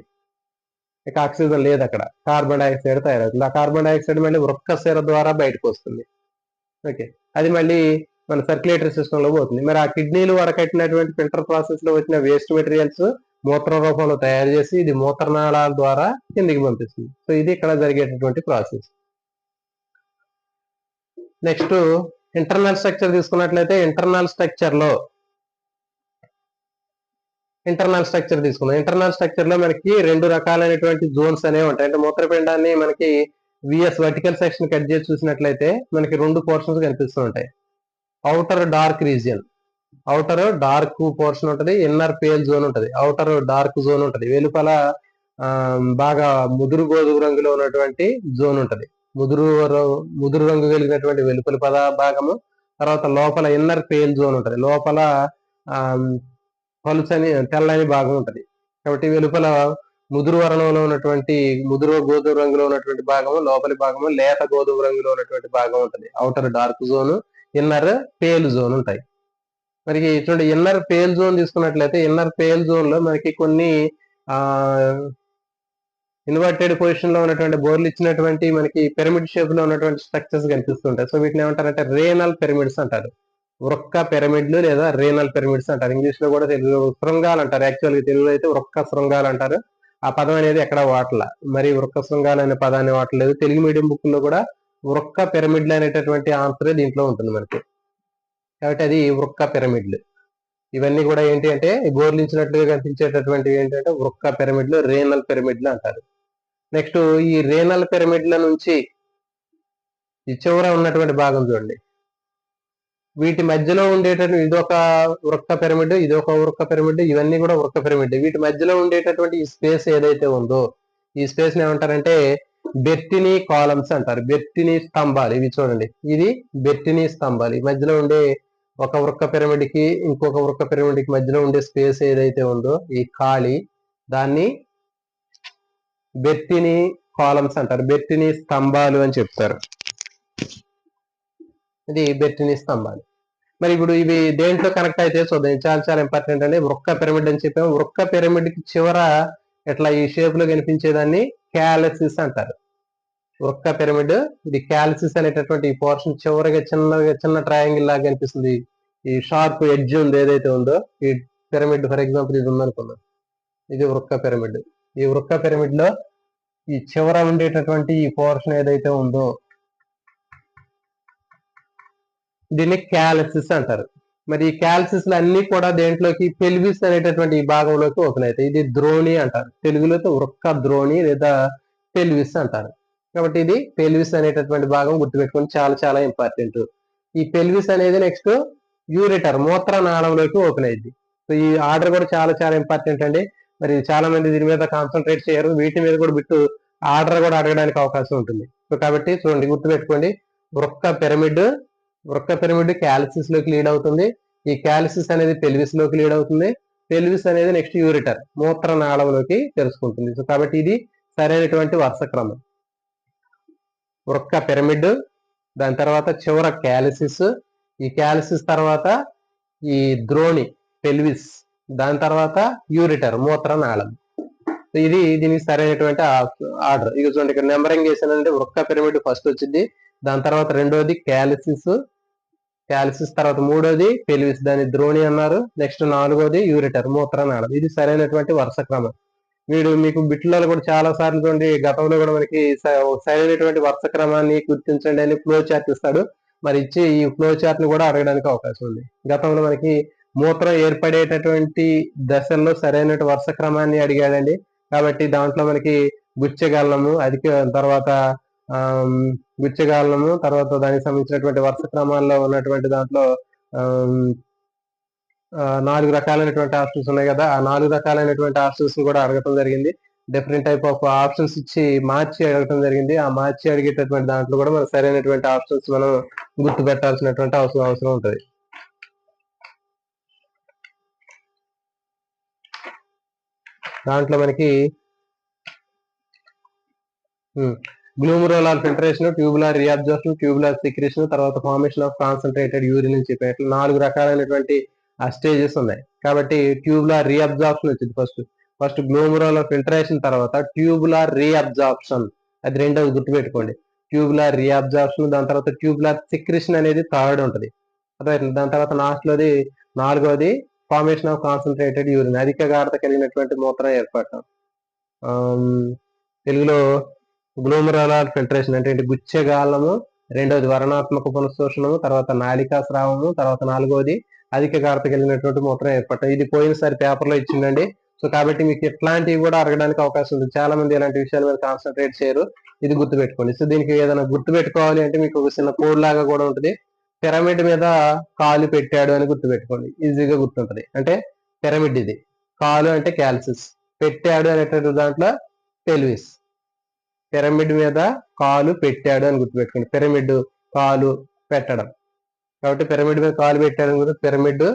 ఇక ఆక్సిజన్ లేదు, అక్కడ కార్బన్ డైఆక్సైడ్ తయారవుతుంది. ఆ కార్బన్ డైఆక్సైడ్ మళ్ళీ వృక్క సిర ద్వారా బయటకు వస్తుంది. ఓకే, అది మళ్ళీ మన సర్క్యులేటరీ సిస్టమ్ లో పోతుంది. మరి ఆ కిడ్నీలు వడకట్టినటువంటి ఫిల్టర్ ప్రాసెస్ లో వచ్చిన వేస్ట్ మెటీరియల్స్ మూత్ర రూపంలో తయారు చేసి ఇది మూత్రనాళాల ద్వారా కిందికి పంపిస్తుంది. సో ఇది ఇక్కడ జరిగేటటువంటి ప్రాసెస్. నెక్స్ట్ ఇంటర్నల్ స్ట్రక్చర్ తీసుకున్నట్లయితే ఇంటర్నల్ స్ట్రక్చర్ తీసుకుందాం. ఇంటర్నల్ స్ట్రక్చర్ లో మనకి రెండు రకాలైనటువంటి జోన్స్ అనేవి ఉంటాయి. అంటే మూత్రపిండాన్ని మనకి విఎస్ వర్టికల్ సెక్షన్ కట్ చేసి చూసినట్లయితే మనకి రెండు పోర్షన్స్ కనిపిస్తూ ఉంటాయి. Outer dark region, outer dark portion ఉంటుంది, ఇన్నర్ పేల్ జోన్ ఉంటుంది. అవుటర్ డార్క్ జోన్ ఉంటుంది, వెలుపల బాగా ముదురు గోధుమ రంగులో ఉన్నటువంటి జోన్ ఉంటుంది. ముదురు రంగు కలిగినటువంటి వెలుపల భాగము. తర్వాత లోపల ఇన్నర్ పేల్ జోన్ ఉంటుంది, లోపల పలుచని తెల్లని భాగం ఉంటుంది. కాబట్టి వెలుపల ముదురు వర్ణంలో ఉన్నటువంటి ముదురు గోధుమ రంగులో ఉన్నటువంటి భాగము, లోపలి భాగము లేత గోధుమ రంగులో ఉన్నటువంటి భాగం ఉంటుంది. Outer dark zone, inner pale zone ఉంటాయి. మరి చూడండి, ఇన్నర్ పేల్ జోన్ తీసుకున్నట్లయితే ఇన్నర్ పేల్ జోన్ లో మనకి కొన్ని ఇన్వర్టెడ్ పొజిషన్ లో ఉన్నటువంటి బోర్లు ఇచ్చినటువంటి మనకి పిరమిడ్ షేప్ లో ఉన్నటువంటి స్ట్రక్చర్స్ కనిపిస్తుంటాయి. సో వీటిని ఏమంటారంటే రేనల్ పిరమిడ్స్ అంటారు. వృక్క పిరమిడ్లు లేదా రేనల్ పిరమిడ్స్ అంటారు. ఇంగ్లీష్ లో కూడా తెలుగు శృంగాలు అంటారు. యాక్చువల్గా తెలుగులో అయితే వృక్క శృంగాలు అంటారు. ఆ పదం అనేది ఎక్కడ వాటల, మరి వృక్క శృంగాలు అనే పదాన్ని వాడలేదు. తెలుగు మీడియం బుక్ లో కూడా వృక్క పిరమిడ్లు అనేటటువంటి ఆన్సర్ దీంట్లో ఉంటుంది మనకి. కాబట్టి అది వృక్క పిరమిడ్లు. ఇవన్నీ కూడా ఏంటి అంటే బోర్లించినట్లుగా కనిపించేటటువంటివి ఏంటంటే వృక్క పిరమిడ్లు, రేనల్ పిరమిడ్లు అంటారు. నెక్స్ట్ ఈ రేనల్ పిరమిడ్ల నుంచి ఈ చివర ఉన్నటువంటి భాగం చూడండి, వీటి మధ్యలో ఉండేటటువంటి ఇదొక వృక్క పిరమిడ్, ఇదొక వృక్క పిరమిడ్, ఇవన్నీ కూడా వృక్క పిరమిడ్. వీటి మధ్యలో ఉండేటటువంటి ఈ స్పేస్ ఏదైతే ఉందో ఈ స్పేస్ ని ఏమంటారంటే బెర్టినీ కాలమ్స్ అంటారు. బెర్టినీ స్తంభాలు ఇవి చూడండి, ఇది బెర్టినీ స్తంభాలు. ఈ మధ్యలో ఉండే ఒక వృక్క పిరమిడ్ కి ఇంకొక వృక్క పిరమిడ్ కి మధ్యలో ఉండే స్పేస్ ఏదైతే ఉందో ఈ ఖాళీ, దాన్ని బెర్టినీ కాలమ్స్ అంటారు, బెర్టినీ స్తంభాలు అని చెప్తారు. ఇది బెర్టినీ స్తంభాలు. మరి ఇప్పుడు ఇవి దేంట్లో కనెక్ట్ అయితే చూద్దాం. చాలా చాలా ఇంపార్టెంట్ అండి. వృక్క పిరమిడ్ అని చెప్పాము. వృక్క పిరమిడ్ కి చివర ఇట్లా ఈ షేప్ లో కనిపించేదాన్ని క్యాలసిస్ అంటారు. వృక్క పిరమిడ్, ఇది క్యాలసిస్ అనేటటువంటి ఈ పోర్షన్ చివరగా చిన్న ట్రయాంగిల్ లాగా కనిపిస్తుంది. ఈ షార్ప్ ఎడ్జ్ ఉంది ఏదైతే ఉందో ఈ పిరమిడ్, ఫర్ ఎగ్జాంపుల్ ఇది ఉందనుకున్నాం, ఇది వృక్క పిరమిడ్. ఈ వృక్క పిరమిడ్ లో ఈ చివర ఉండేటటువంటి ఈ పోర్షన్ ఏదైతే ఉందో దీన్ని క్యాలసిస్ అంటారు. మరి ఈ క్యాలసిస్ అన్ని కూడా దేంట్లోకి పెల్విస్ అనేటటువంటి ఈ భాగంలోకి ఓపెన్ అవుతాయి. ఇది ద్రోణి అంటారు, తెలుగులో వృక్క ద్రోణి లేదా పెల్విస్ అంటారు. కాబట్టి ఇది పెల్విస్ అనేటటువంటి భాగం గుర్తుపెట్టుకుని చాలా చాలా ఇంపార్టెంట్. ఈ పెల్విస్ అనేది నెక్స్ట్ యూరిటర్, మూత్రనాళంలోకి ఓపెన్ అయింది. సో ఈ ఆర్డర్ కూడా చాలా చాలా ఇంపార్టెంట్ అండి. మరి చాలా మంది దీని మీద కాన్సన్ట్రేట్ చేయరు, వీటి మీద కూడా బిట్టు ఆర్డర్ కూడా అడగడానికి అవకాశం ఉంటుంది. సో కాబట్టి చూడండి, గుర్తుపెట్టుకోండి, వృక్క పిరమిడ్ క్యాలసిస్ లోకి లీడ్ అవుతుంది. ఈ క్యాలసిస్ అనేది పెల్విస్ లోకి లీడ్ అవుతుంది. పెల్విస్ అనేది నెక్స్ట్ యూరిటర్, మూత్రనాళంలోకి తెలుసుకుంటుంది. సో కాబట్టి ఇది సరైనటువంటి వరుస క్రమం. వృక్క పిరమిడ్, దాని తర్వాత చివర క్యాలసిస్, ఈ క్యాలసిస్ తర్వాత ఈ ద్రోణి పెల్విస్, దాని తర్వాత యూరిటర్, మూత్రనాళం. ఇది దీనికి సరైనటువంటి ఆర్డర్. ఇక చూడండి, ఇక్కడ నెంబరింగ్ చేశానంటే వృక్క పిరమిడ్ ఫస్ట్ వచ్చింది, దాని తర్వాత రెండోది క్యాలసిస్ తర్వాత మూడోది పెల్విస్, దాని ద్రోణి అన్నారు. నెక్స్ట్ నాలుగోది యూరిటర్, మూత్రనాళం. ఇది సరైనటువంటి వరుస క్రమం. మీకు బిట్లలో కూడా చాలా సార్లు చూడండి, గతంలో కూడా మనకి సరైనటువంటి వరుస క్రమాన్ని గుర్తించండి అని ఫ్లో చార్ట్ ఇస్తాడు. మరి ఇచ్చి ఈ ఫ్లో చార్ట్ ని కూడా అడగడానికి అవకాశం ఉంది. గతంలో మనకి మూత్రం ఏర్పడేటటువంటి దశల్లో సరైన వరుస క్రమాన్ని అడిగాడండి. కాబట్టి దాంట్లో మనకి గుచ్చెగాళ్ళము అధిక తర్వాత గుచ్చెగాళ్ళము తర్వాత దానికి సంబంధించినటువంటి వరుస క్రమాల్లో ఉన్నటువంటి దాంట్లో 4 రకాలైనటువంటి ఆప్షన్స్ ఉన్నాయి కదా, ఆ 4 రకాలైనటువంటి ఆప్షన్స్ కూడా అడగటం జరిగింది. డిఫరెంట్ టైప్ ఆఫ్ ఆప్షన్స్ ఇచ్చి మార్చి అడగటం జరిగింది. ఆ మార్చి అడిగేటటువంటి దాంట్లో కూడా మనకు సరైనటువంటి ఆప్షన్స్ మనం గుర్తు పెట్టాల్సినటువంటి అవసరం ఉంటుంది. దాంట్లో మనకి glomerular filtration, tubular reabsorption, tubular secretion, తర్వాత ఫార్మేషన్ ఆఫ్ కాన్సన్ట్రేటెడ్ యూరిన్ అని చెప్పి 4 రకాలైనటువంటి స్టేజెస్ ఉన్నాయి. కాబట్టి ట్యూబులార్ రీఅబ్జార్ప్షన్ వచ్చింది ఫస్ట్ గ్లూమరులార్ ఫిల్టరేషన్, తర్వాత ట్యూబులార్ రీఅబ్జార్ప్షన్, అది రెండోది గుర్తుపెట్టుకోండి. ట్యూబులార్ రీఅబ్జార్ప్షన్, దాని తర్వాత ట్యూబులార్ సెక్రేషన్ అనేది థర్డ్ ఉంటుంది. దాని తర్వాత లాస్ట్లోది 4వది ఫార్మేషన్ ఆఫ్ కాన్సన్ట్రేటెడ్ యూరిన్, అధిక గాఢత కలిగినటువంటి మూత్రం ఏర్పడటం. తెలుగులో గ్లోమరులార్ ఫిల్టరేషన్ అంటే గుచ్చెగాళ్ళము, రెండోది వర్ణాత్మక పునఃశోషణము, తర్వాత నాళికా స్రావము, తర్వాత 4వది అధిక గాఢత కలిగినటువంటి మూత్రం ఏర్పడటం. ఇది పోయినసారి పేపర్లో ఇచ్చిందండి. సో కాబట్టి మీకు ఇట్లాంటివి కూడా అడగడానికి అవకాశం ఉంది. చాలా మంది ఇలాంటి విషయాల మీద కాన్సన్ట్రేట్ చేయరు. ఇది గుర్తుపెట్టుకోండి. సో దీనికి ఏదైనా గుర్తుపెట్టుకోవాలి అంటే మీకు ఒక చిన్న కోడ్ లాగా కూడా ఉంటుంది. పిరమిడ్ మీద కాలు పెట్టాడు అని గుర్తుపెట్టుకోండి, ఈజీగా గుర్తుంటది. అంటే పిరమిడ్ ఇది, కాలు అంటే క్యాల్సిస్, పెట్టాడు అనేటువంటి దాంట్లో పెల్విస్. పిరమిడ్ మీద కాలు పెట్టాడు అని గుర్తుపెట్టుకోండి. పిరమిడ్ కాలు పెట్టడం, కాబట్టి పిరమిడ్ మీద కాలు పెట్టాడు అని గుర్తు. పిరమిడ్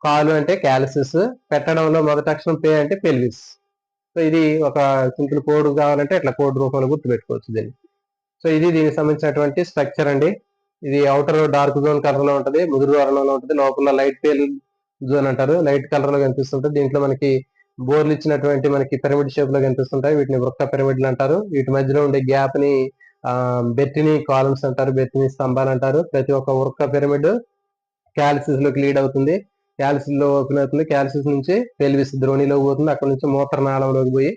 కాలు అంటే క్యాల్సిస్, పెట్టడంలో మొదటి అక్షరం పే అంటే పెల్విస్. సో ఇది ఒక సింపుల్ కోడ్ కావాలంటే ఇట్లా కోడ్ రూపంలో గుర్తుపెట్టుకోవచ్చు దీన్ని. సో ఇది దీనికి సంబంధించినటువంటి స్ట్రక్చర్ అండి. ఇది అవుటర్ డార్క్ జోన్ కలర్ లో ఉంటుంది, ముదురు వర్ణంలో ఉంటుంది, లోపల లైట్ పేల్ జోన్ అంటారు, లైట్ కలర్ లో కనిపిస్తుంటుంది. దీంట్లో మనకి బోర్లు ఇచ్చినటువంటి మనకి పిరమిడ్ షేప్ లో కనిపిస్తుంటాయి. వీటిని వృత్త పిరమిడ్లు అంటారు. వీటి మధ్యలో ఉండే గ్యాప్ ని బెర్టినీ కాలమ్స్ అంటారు, బెర్టినీ స్తంభాలు అంటారు. ప్రతి ఒక్క వృత్త పిరమిడ్ క్యాల్సిస్ లోకి లీడ్ అవుతుంది. క్యాల్సిస్ లో ఓపెన్ అవుతుంది. క్యాల్సిస్ నుంచి పెల్విస్ ద్రోణిలోకి పోతుంది. అక్కడ నుంచి మూత్రనాళంలోకి పోయి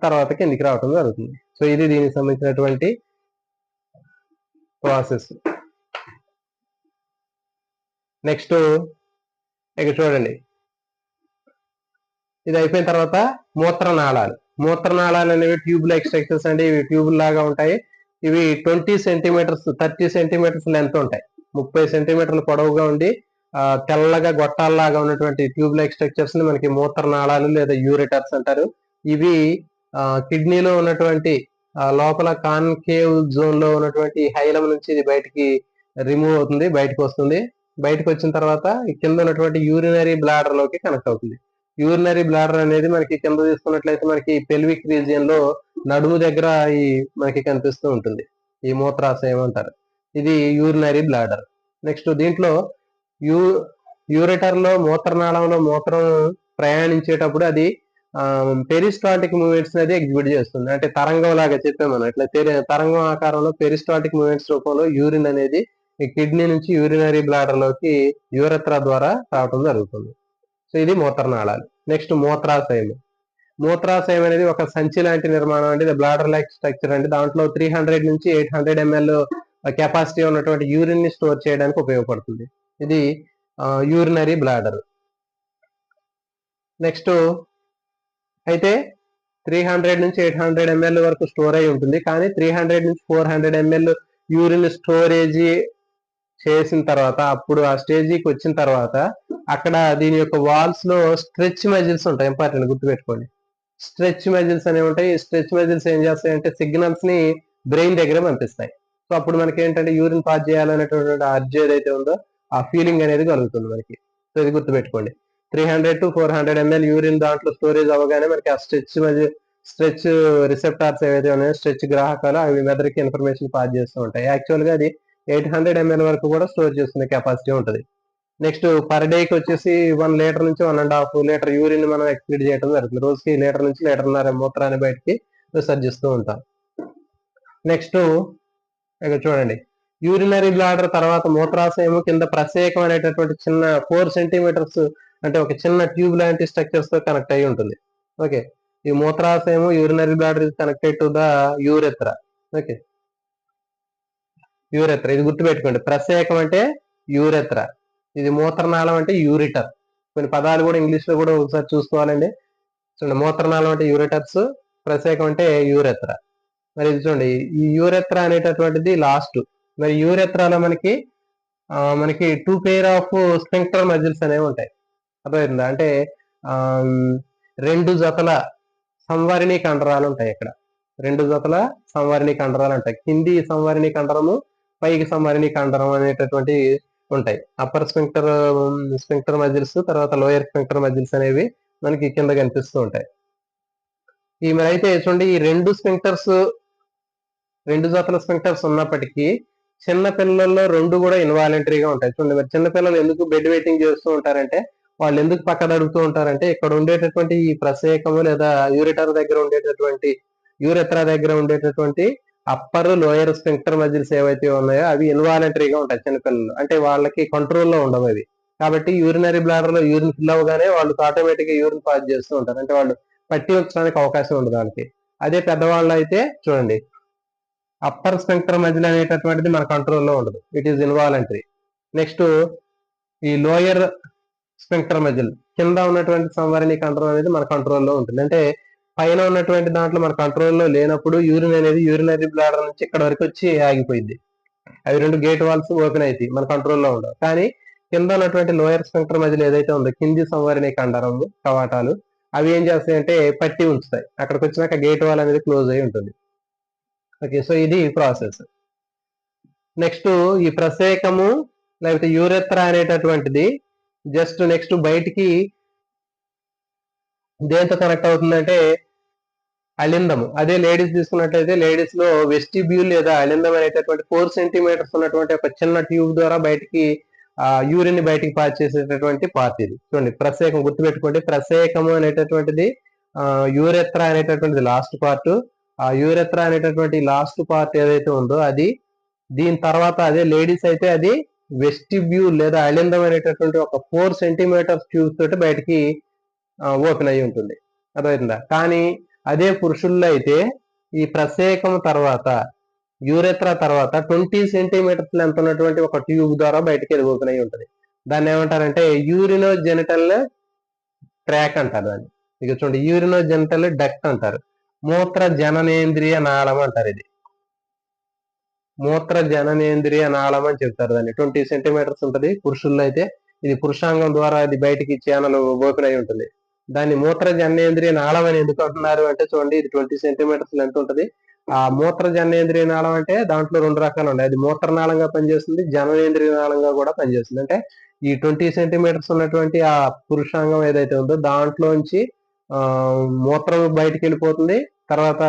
తర్వాత కిందికి రావడం జరుగుతుంది. సో ఇది దీనికి సంబంధించినటువంటి ప్రాసెస్. నెక్స్ట్ ఇక చూడండి, ఇది అయిపోయిన తర్వాత మూత్రనాళాలు. మూత్రనాళాలు అనేవి ట్యూబ్ లైక్ స్ట్రక్చర్స్ అండి. ఇవి ట్యూబ్ లాగా ఉంటాయి. ఇవి 20 సెంటీమీటర్స్ 30 సెంటీమీటర్స్ లెంత్ ఉంటాయి. 30 సెంటీమీటర్లు పొడవుగా ఉండి తెల్లగా గొట్టాల్లాగా ఉన్నటువంటి ట్యూబ్ లైక్ స్ట్రక్చర్స్ ని మనకి మూత్రనాళాలు లేదా యూరిటర్స్ అంటారు. ఇవి కిడ్నీలో ఉన్నటువంటి లోపల కాన్కేవ్ జోన్ లో ఉన్నటువంటి హైలం నుంచి ఇది బయటికి రిమూవ్ అవుతుంది, బయటకు వస్తుంది. బయటకు వచ్చిన తర్వాత కింద ఉన్నటువంటి యూరినరీ బ్లాడర్ లోకి కనెక్ట్ అవుతుంది. యూరినరీ బ్లాడర్ అనేది మనకి కింద తీసుకున్నట్లయితే మనకి పెల్విక్ రీజియన్ లో నడుము దగ్గర ఈ మనకి కనిపిస్తూ ఉంటుంది. ఈ మూత్రాశయం అంటారు. ఇది యూరినరీ బ్లాడర్. నెక్స్ట్ దీంట్లో యూరిటర్ లో మూత్రనాళంలో మూత్రం ప్రయాణించేటప్పుడు అది పెరిస్టాల్టిక్ మూవ్మెంట్స్ అనేది ఎగ్జిబిట్ చేస్తుంది. అంటే తరంగం లాగా చెప్పాం మనం, ఇట్లా తరంగం ఆకారంలో పెరిస్టాల్టిక్ మూవ్మెంట్స్ రూపంలో యూరిన్ అనేది ఈ కిడ్నీ నుంచి యూరినరీ బ్లాడర్ లోకి యూరెత్రా ద్వారా రావడం జరుగుతుంది. సో ఇది మూత్రనాళాలు. నెక్స్ట్ మూత్రాశయం. మూత్రాశయం అనేది ఒక సంచి లాంటి నిర్మాణం అండి. బ్లాడర్ లైక్ స్ట్రక్చర్ అండి. దాంట్లో 300 నుంచి 800 ml కెపాసిటీ ఉన్నటువంటి యూరిన్ ని స్టోర్ చేయడానికి ఉపయోగపడుతుంది. ఇది యూరినరీ బ్లాడర్. నెక్స్ట్ అయితే 300 నుంచి 800 ml వరకు స్టోర్ అయి ఉంటుంది. కానీ 300 నుంచి 400 ml యూరిన్ స్టోరేజ్ చేసిన తర్వాత, అప్పుడు ఆ స్టేజీకి వచ్చిన తర్వాత అక్కడ దీని యొక్క వాల్స్ లో స్ట్రెచ్ మజిల్స్ ఉంటాయి. ఇంపార్టెంట్ గుర్తుపెట్టుకోండి, స్ట్రెచ్ మజిల్స్ అనేవి ఉంటాయి. స్ట్రెచ్ మజిల్స్ ఏం చేస్తాయంటే సిగ్నల్స్ ని బ్రెయిన్ దగ్గర పంపిస్తాయి. సో అప్పుడు మనకి ఏంటంటే యూరిన్ పాస్ చేయాలనేటువంటి అర్జ్ ఏదైతే ఉందో ఆ ఫీలింగ్ అనేది కలుగుతుంది మనకి. సో ఇది గుర్తుపెట్టుకోండి. 300 to 400 ml యూరిన్ దాంట్లో స్టోరేజ్ అవ్వగానే మనకి ఆ స్ట్రెచ్ రిసెప్టార్స్ ఏవైతే ఉన్నాయో, స్ట్రెచ్ గ్రాహకాలు, అవి మెదడుకి ఇన్ఫర్మేషన్ పాస్ చేస్తూ ఉంటాయి. యాక్చువల్ గా అది 800 ml వరకు కూడా స్టోర్ చేసుకునే కెపాసిటీ ఉంటుంది. నెక్స్ట్ పర్ డేకి వచ్చేసి 1 లీటర్ నుంచి 1.5 లీటర్ యూరిన్ మనం ఎక్స్క్రీట్ చేయడం జరుగుతుంది. రోజుకి లీటర్ నుంచి లీటర్న్నర మూత్రాన్ని బయటికి విసర్జిస్తూ ఉంటాం. నెక్స్ట్ ఇక్కడ చూడండి, యూరినరీ బ్లాడర్ తర్వాత మూత్రాశయము కింద ప్రసేకం అనేటటువంటి చిన్న 4 సెంటీమీటర్స్ అంటే ఒక చిన్న ట్యూబ్ లాంటి స్ట్రక్చర్స్ తో కనెక్ట్ అయి ఉంటుంది. ఓకే, ఈ మూత్రాశయము urinary bladder is connected to the urethra. Okay, urethra ఇది గుర్తుపెట్టుకోండి. ప్రసేకం అంటే యూరెత్రా, ఇది మూత్రనాళం అంటే యూరిటర్. కొన్ని పదాలు కూడా ఇంగ్లీష్ లో కూడా ఒకసారి చూసుకోవాలండి. చూడండి, మూత్రనాళం అంటే యూరెటర్స్, ప్రసేకం అంటే యూరెత్ర. మరి ఇది చూడండి, ఈ యూరెత్ర అనేటటువంటిది లాస్ట్. మరి యూరెత్రాలో మనకి 2 పెయిర్ ఆఫ్ స్ఫింక్టర్ మజిల్స్ అనేవి ఉంటాయి. అర్థమైందా? అంటే 2 జతల సంవరణి కండరాలు ఉంటాయి ఇక్కడ. 2 జతల సంవరణి కండరాలు ఉంటాయి. కింది సంవరణి కండరము, పైకి సంవరణి కండరం అనేటటువంటి ఉంటాయి. అప్పర్ స్ఫింక్టర్ మజిల్స్, తర్వాత లోయర్ స్ఫింక్టర్ మజిల్స్ అనేవి మనకి కింద కనిపిస్తూ ఉంటాయి. ఈ మరి అయితే చూడండి, ఈ 2 జతల స్ఫింక్టర్స్ ఉన్నప్పటికీ చిన్న పిల్లల్లో 2 కూడా ఇన్వాలంటరీగా ఉంటాయి. చూడండి, మరి చిన్న పిల్లలు ఎందుకు బెడ్ వెయిటింగ్ చేస్తూ ఉంటారంటే, వాళ్ళు ఎందుకు పక్కన అడుగుతూ ఉంటారంటే, ఇక్కడ ఉండేటటువంటి ఈ ప్రసేకము లేదా యూరెత్రా దగ్గర ఉండేటటువంటి అప్పర్ లోయర్ స్ఫింక్టర్ మజిల్స్ ఏవైతే ఉన్నాయో అవి ఇన్వాలంటరీగా ఉంటాయి చిన్నపిల్లలు. అంటే వాళ్ళకి కంట్రోల్లో ఉండవు అవి. కాబట్టి యూరినరీ బ్లాడర్ లో యూరిన్ ఫిల్ అవగానే వాళ్ళు ఆటోమేటిక్ గా యూరిన్ పాస్ చేస్తూ ఉంటారు. అంటే వాళ్ళు పట్టి ఉంచడానికి అవకాశం ఉండదు వాళ్ళకి. అదే పెద్దవాళ్ళు అయితే చూడండి, అప్పర్ స్ఫింక్టర్ మజిల్ అనేటటువంటిది మన కంట్రోల్లో ఉండదు, ఇట్ ఈస్ ఇన్వాలంటరీ. నెక్స్ట్ ఈ లోయర్ స్ఫింక్టర్ మజిల్, కింద ఉన్నటువంటి సంవరణి కంట్రోల్ అనేది మన కంట్రోల్లో ఉంటుంది. అంటే పైన ఉన్నటువంటి దాంట్లో మన కంట్రోల్లో లేనప్పుడు యూరిన్ అనేది యూరినరీ బ్లాడర్ నుంచి ఇక్కడ వరకు వచ్చి ఆగిపోయింది. అవి 2 గేట్ వాల్స్ ఓపెన్ అవుతాయి, మన కంట్రోల్లో ఉండవు. కానీ కింద ఉన్నటువంటి లోయర్ స్ఫింక్టర్ మజిల్ ఏదైతే ఉందో, కింది సంవరణి కండరము కవాటాలు, అవి ఏం చేస్తాయంటే పట్టి ఉంచుతాయి. అక్కడికి వచ్చినాక గేట్ వాల్ అనేది క్లోజ్ అయి ఉంటుంది. ఓకే, సో ఇది ప్రాసెస్. నెక్స్ట్ ఈ ప్రసేకము లేకపోతే యూరెత్రా అనేటటువంటిది జస్ట్ నెక్స్ట్ బయటికి దేంతో కనెక్ట్ అవుతుందంటే అలిందము. అదే లేడీస్ తీసుకున్నట్లయితే లేడీస్ లో వెస్టిబ్యూల్ లేదా అలిందం అనేటటువంటి 4 సెంటీమీటర్స్ ఉన్నటువంటి ఒక చిన్న ట్యూబ్ ద్వారా బయటికి యూరిన్ బయటికి పాస్ చేసేటటువంటి పార్ట్ ఇది. చూడండి, ప్రసేకం గుర్తుపెట్టుకోండి, ప్రసేకము అనేటటువంటిది యూరెత్రా అనేటటువంటిది లాస్ట్ పార్ట్. ఆ యూరెత్రా అనేటటువంటి లాస్ట్ పార్ట్ ఏదైతే ఉందో అది, దీని తర్వాత అదే లేడీస్ అయితే అది వెస్టిబ్యూల్ లేదా అలిందం అనేటటువంటి ఒక 4 సెంటీమీటర్స్ ట్యూబ్ తోటి బయటికి ఓపెన్ అయి ఉంటుంది. అర్థమవుతుందా? కానీ అదే పురుషుల్లో అయితే ఈ ప్రసేకం తర్వాత యూరెత్రా తర్వాత 20 సెంటీమీటర్స్ లెంత్ ఉన్నటువంటి ఒక ట్యూబ్ ద్వారా బయటికి అది ఓపెన్ అయి ఉంటుంది. దాన్ని ఏమంటారంటే యూరినో జెనిటల్ ట్రాక్ అంటారు దాన్ని. ఇక చూడండి, యూరినో జెనిటల్ డక్ట్ అంటారు. మూత్ర జననేంద్రియ నాళం అంటారు. ఇది మూత్ర జననేంద్రియ నాళం అని చెప్తారు దాన్ని. 20 సెంటీమీటర్స్ ఉంటుంది పురుషుల్లో అయితే. ఇది పురుషాంగం ద్వారా అది బయటికి ఛానల్ ఓపెన్ అయి ఉంటుంది. దాన్ని మూత్ర జననేంద్రియ నాళం అని ఎందుకు అంటున్నారు అంటే, చూడండి, ఇది 20 సెంటీమీటర్స్ లెంత్ ఉంటుంది. ఆ మూత్ర జననేంద్రియ నాళం అంటే దాంట్లో 2 రకాలు ఉన్నాయి. అది మూత్రనాళంగా పనిచేస్తుంది, జననేంద్రియ నాళంగా కూడా పనిచేస్తుంది. అంటే ఈ 20 సెంటీమీటర్స్ ఉన్నటువంటి ఆ పురుషాంగం ఏదైతే ఉందో దాంట్లోంచి మూత్రం బయటికి వెళ్ళిపోతుంది. తర్వాత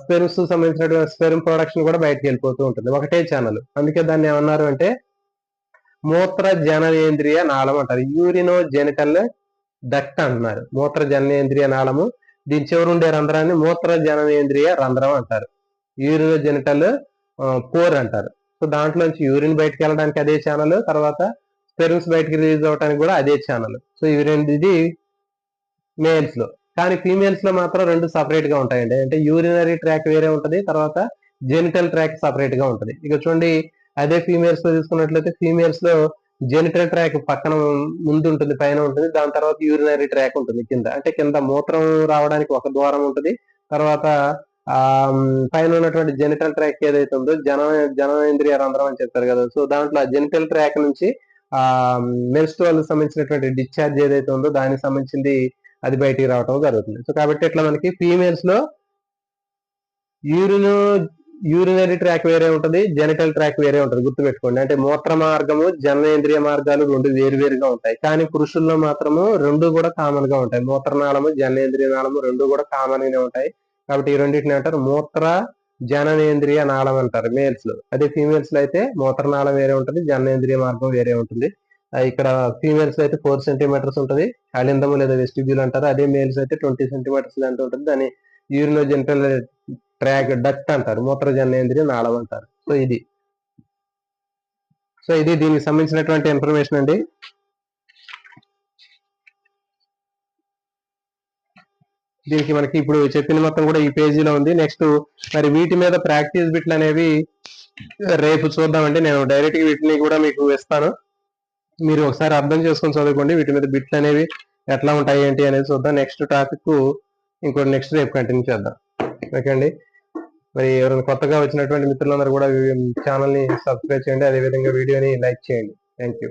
స్పెర్మ్స్ సంబంధించినటువంటి స్పెర్మ్ ప్రొడక్షన్ కూడా బయటకు వెళ్ళిపోతూ ఉంటుంది, ఒకటే ఛానల్. అందుకే దాన్ని ఏమన్నారు అంటే మూత్ర జననేంద్రియ నాళం అంటారు. యూరినో జెనిటల్ డక్ట్ అంటున్నారు. మూత్ర జననేంద్రియ నాళము, దీని చివరి ఉండే రంధ్రాన్ని మూత్ర జననేంద్రియ రంధ్రం అంటారు. యూరినో జెనిటల్ పోర్ అంటారు. సో దాంట్లోంచి యూరిన్ బయటకు వెళ్ళడానికి అదే ఛానల్, తర్వాత స్పెర్మ్స్ బయటకి రిలీజ్ అవడానికి కూడా అదే ఛానల్. సో ఇవి రెండు, ఇది మేల్స్ లో. కానీ ఫీమేల్స్ లో మాత్రం 2 సపరేట్ గా ఉంటాయండి. అంటే యూరినరీ ట్రాక్ వేరే ఉంటుంది, తర్వాత జెనిటల్ ట్రాక్ సపరేట్ గా ఉంటుంది. ఇక చూడండి, అదే ఫీమేల్స్ లో తీసుకున్నట్లయితే ఫీమేల్స్ లో జెనిటల్ ట్రాక్ పక్కన ముందు ఉంటుంది, పైన ఉంటుంది. దాని తర్వాత యూరినరీ ట్రాక్ ఉంటుంది కింద. అంటే కింద మూత్రం రావడానికి ఒక ద్వారం ఉంటుంది, తర్వాత పైన ఉన్నటువంటి జెనిటల్ ట్రాక్ ఏదైతే ఉందో జననేంద్రియ రంధ్రం అని చెప్తారు కదా. సో దాంట్లో ఆ జెనిటల్ ట్రాక్ నుంచి మెన్స్ట్రువల్ సంబంధించినటువంటి డిశ్చార్జ్ ఏదైతే ఉందో దానికి సంబంధించింది అది బయటికి రావడం జరుగుతుంది. సో కాబట్టి ఇట్లా మనకి ఫీమేల్స్ లో యూరినరీ ట్రాక్ వేరే ఉంటుంది, జెనిటల్ ట్రాక్ వేరే ఉంటుంది, గుర్తుపెట్టుకోండి. అంటే మూత్ర మార్గము, జననేంద్రియ మార్గాలు 2 వేరువేరుగా ఉంటాయి. కానీ పురుషుల్లో మాత్రము 2 కూడా కామన్ గా ఉంటాయి. మూత్రనాళము, జననేంద్రియ నాళము 2 కూడా కామన్ గానే ఉంటాయి. కాబట్టి ఈ రెండింటిని అంటారు మూత్ర జననేంద్రియ నాళం అంటారు మేల్స్ లో. అదే ఫీమేల్స్ లో అయితే మూత్రనాళం వేరే ఉంటుంది, జననేంద్రియ మార్గం వేరే ఉంటుంది. ఇక్కడ ఫీమేల్స్ అయితే 4 సెంటీమీటర్స్ ఉంటుంది, అలిందము లేదా వెస్టిబ్యూల్ అంటారు. అదే మేల్స్ అయితే 20 సెంటీమీటర్స్ లెంత్ ఉంటుంది, దాన్ని యూరినో జెనిటల్ ట్రాక్ డక్ట్ అంటారు, మూత్ర జననేంద్రియ నాళం అంటారు. సో ఇది దీనికి సంబంధించినటువంటి ఇన్ఫర్మేషన్ అండి. దీనికి మనకి ఇప్పుడు చెప్పిన మొత్తం కూడా ఈ పేజీలో ఉంది. నెక్స్ట్ మరి వీటి మీద ప్రాక్టీస్ బిట్లు అనేవి రేపు చూద్దామండి. నేను డైరెక్ట్ వీటిని కూడా మీకు ఇస్తాను. మీరు ఒకసారి అర్థం చేసుకొని చదువుకోండి. వీటి మీద బిట్లు అనేవి ఎట్లా ఉంటాయి ఏంటి అనేది చూద్దాం. నెక్స్ట్ టాపిక్ ఇంకోటి నెక్స్ట్ రేపు కంటిన్యూ చేద్దాం. ఓకే అండి. మరి ఎవరైనా కొత్తగా వచ్చినటువంటి మిత్రులందరూ కూడా ఛానల్ ని సబ్స్క్రైబ్ చేయండి. అదేవిధంగా వీడియోని లైక్ చేయండి. Thank you.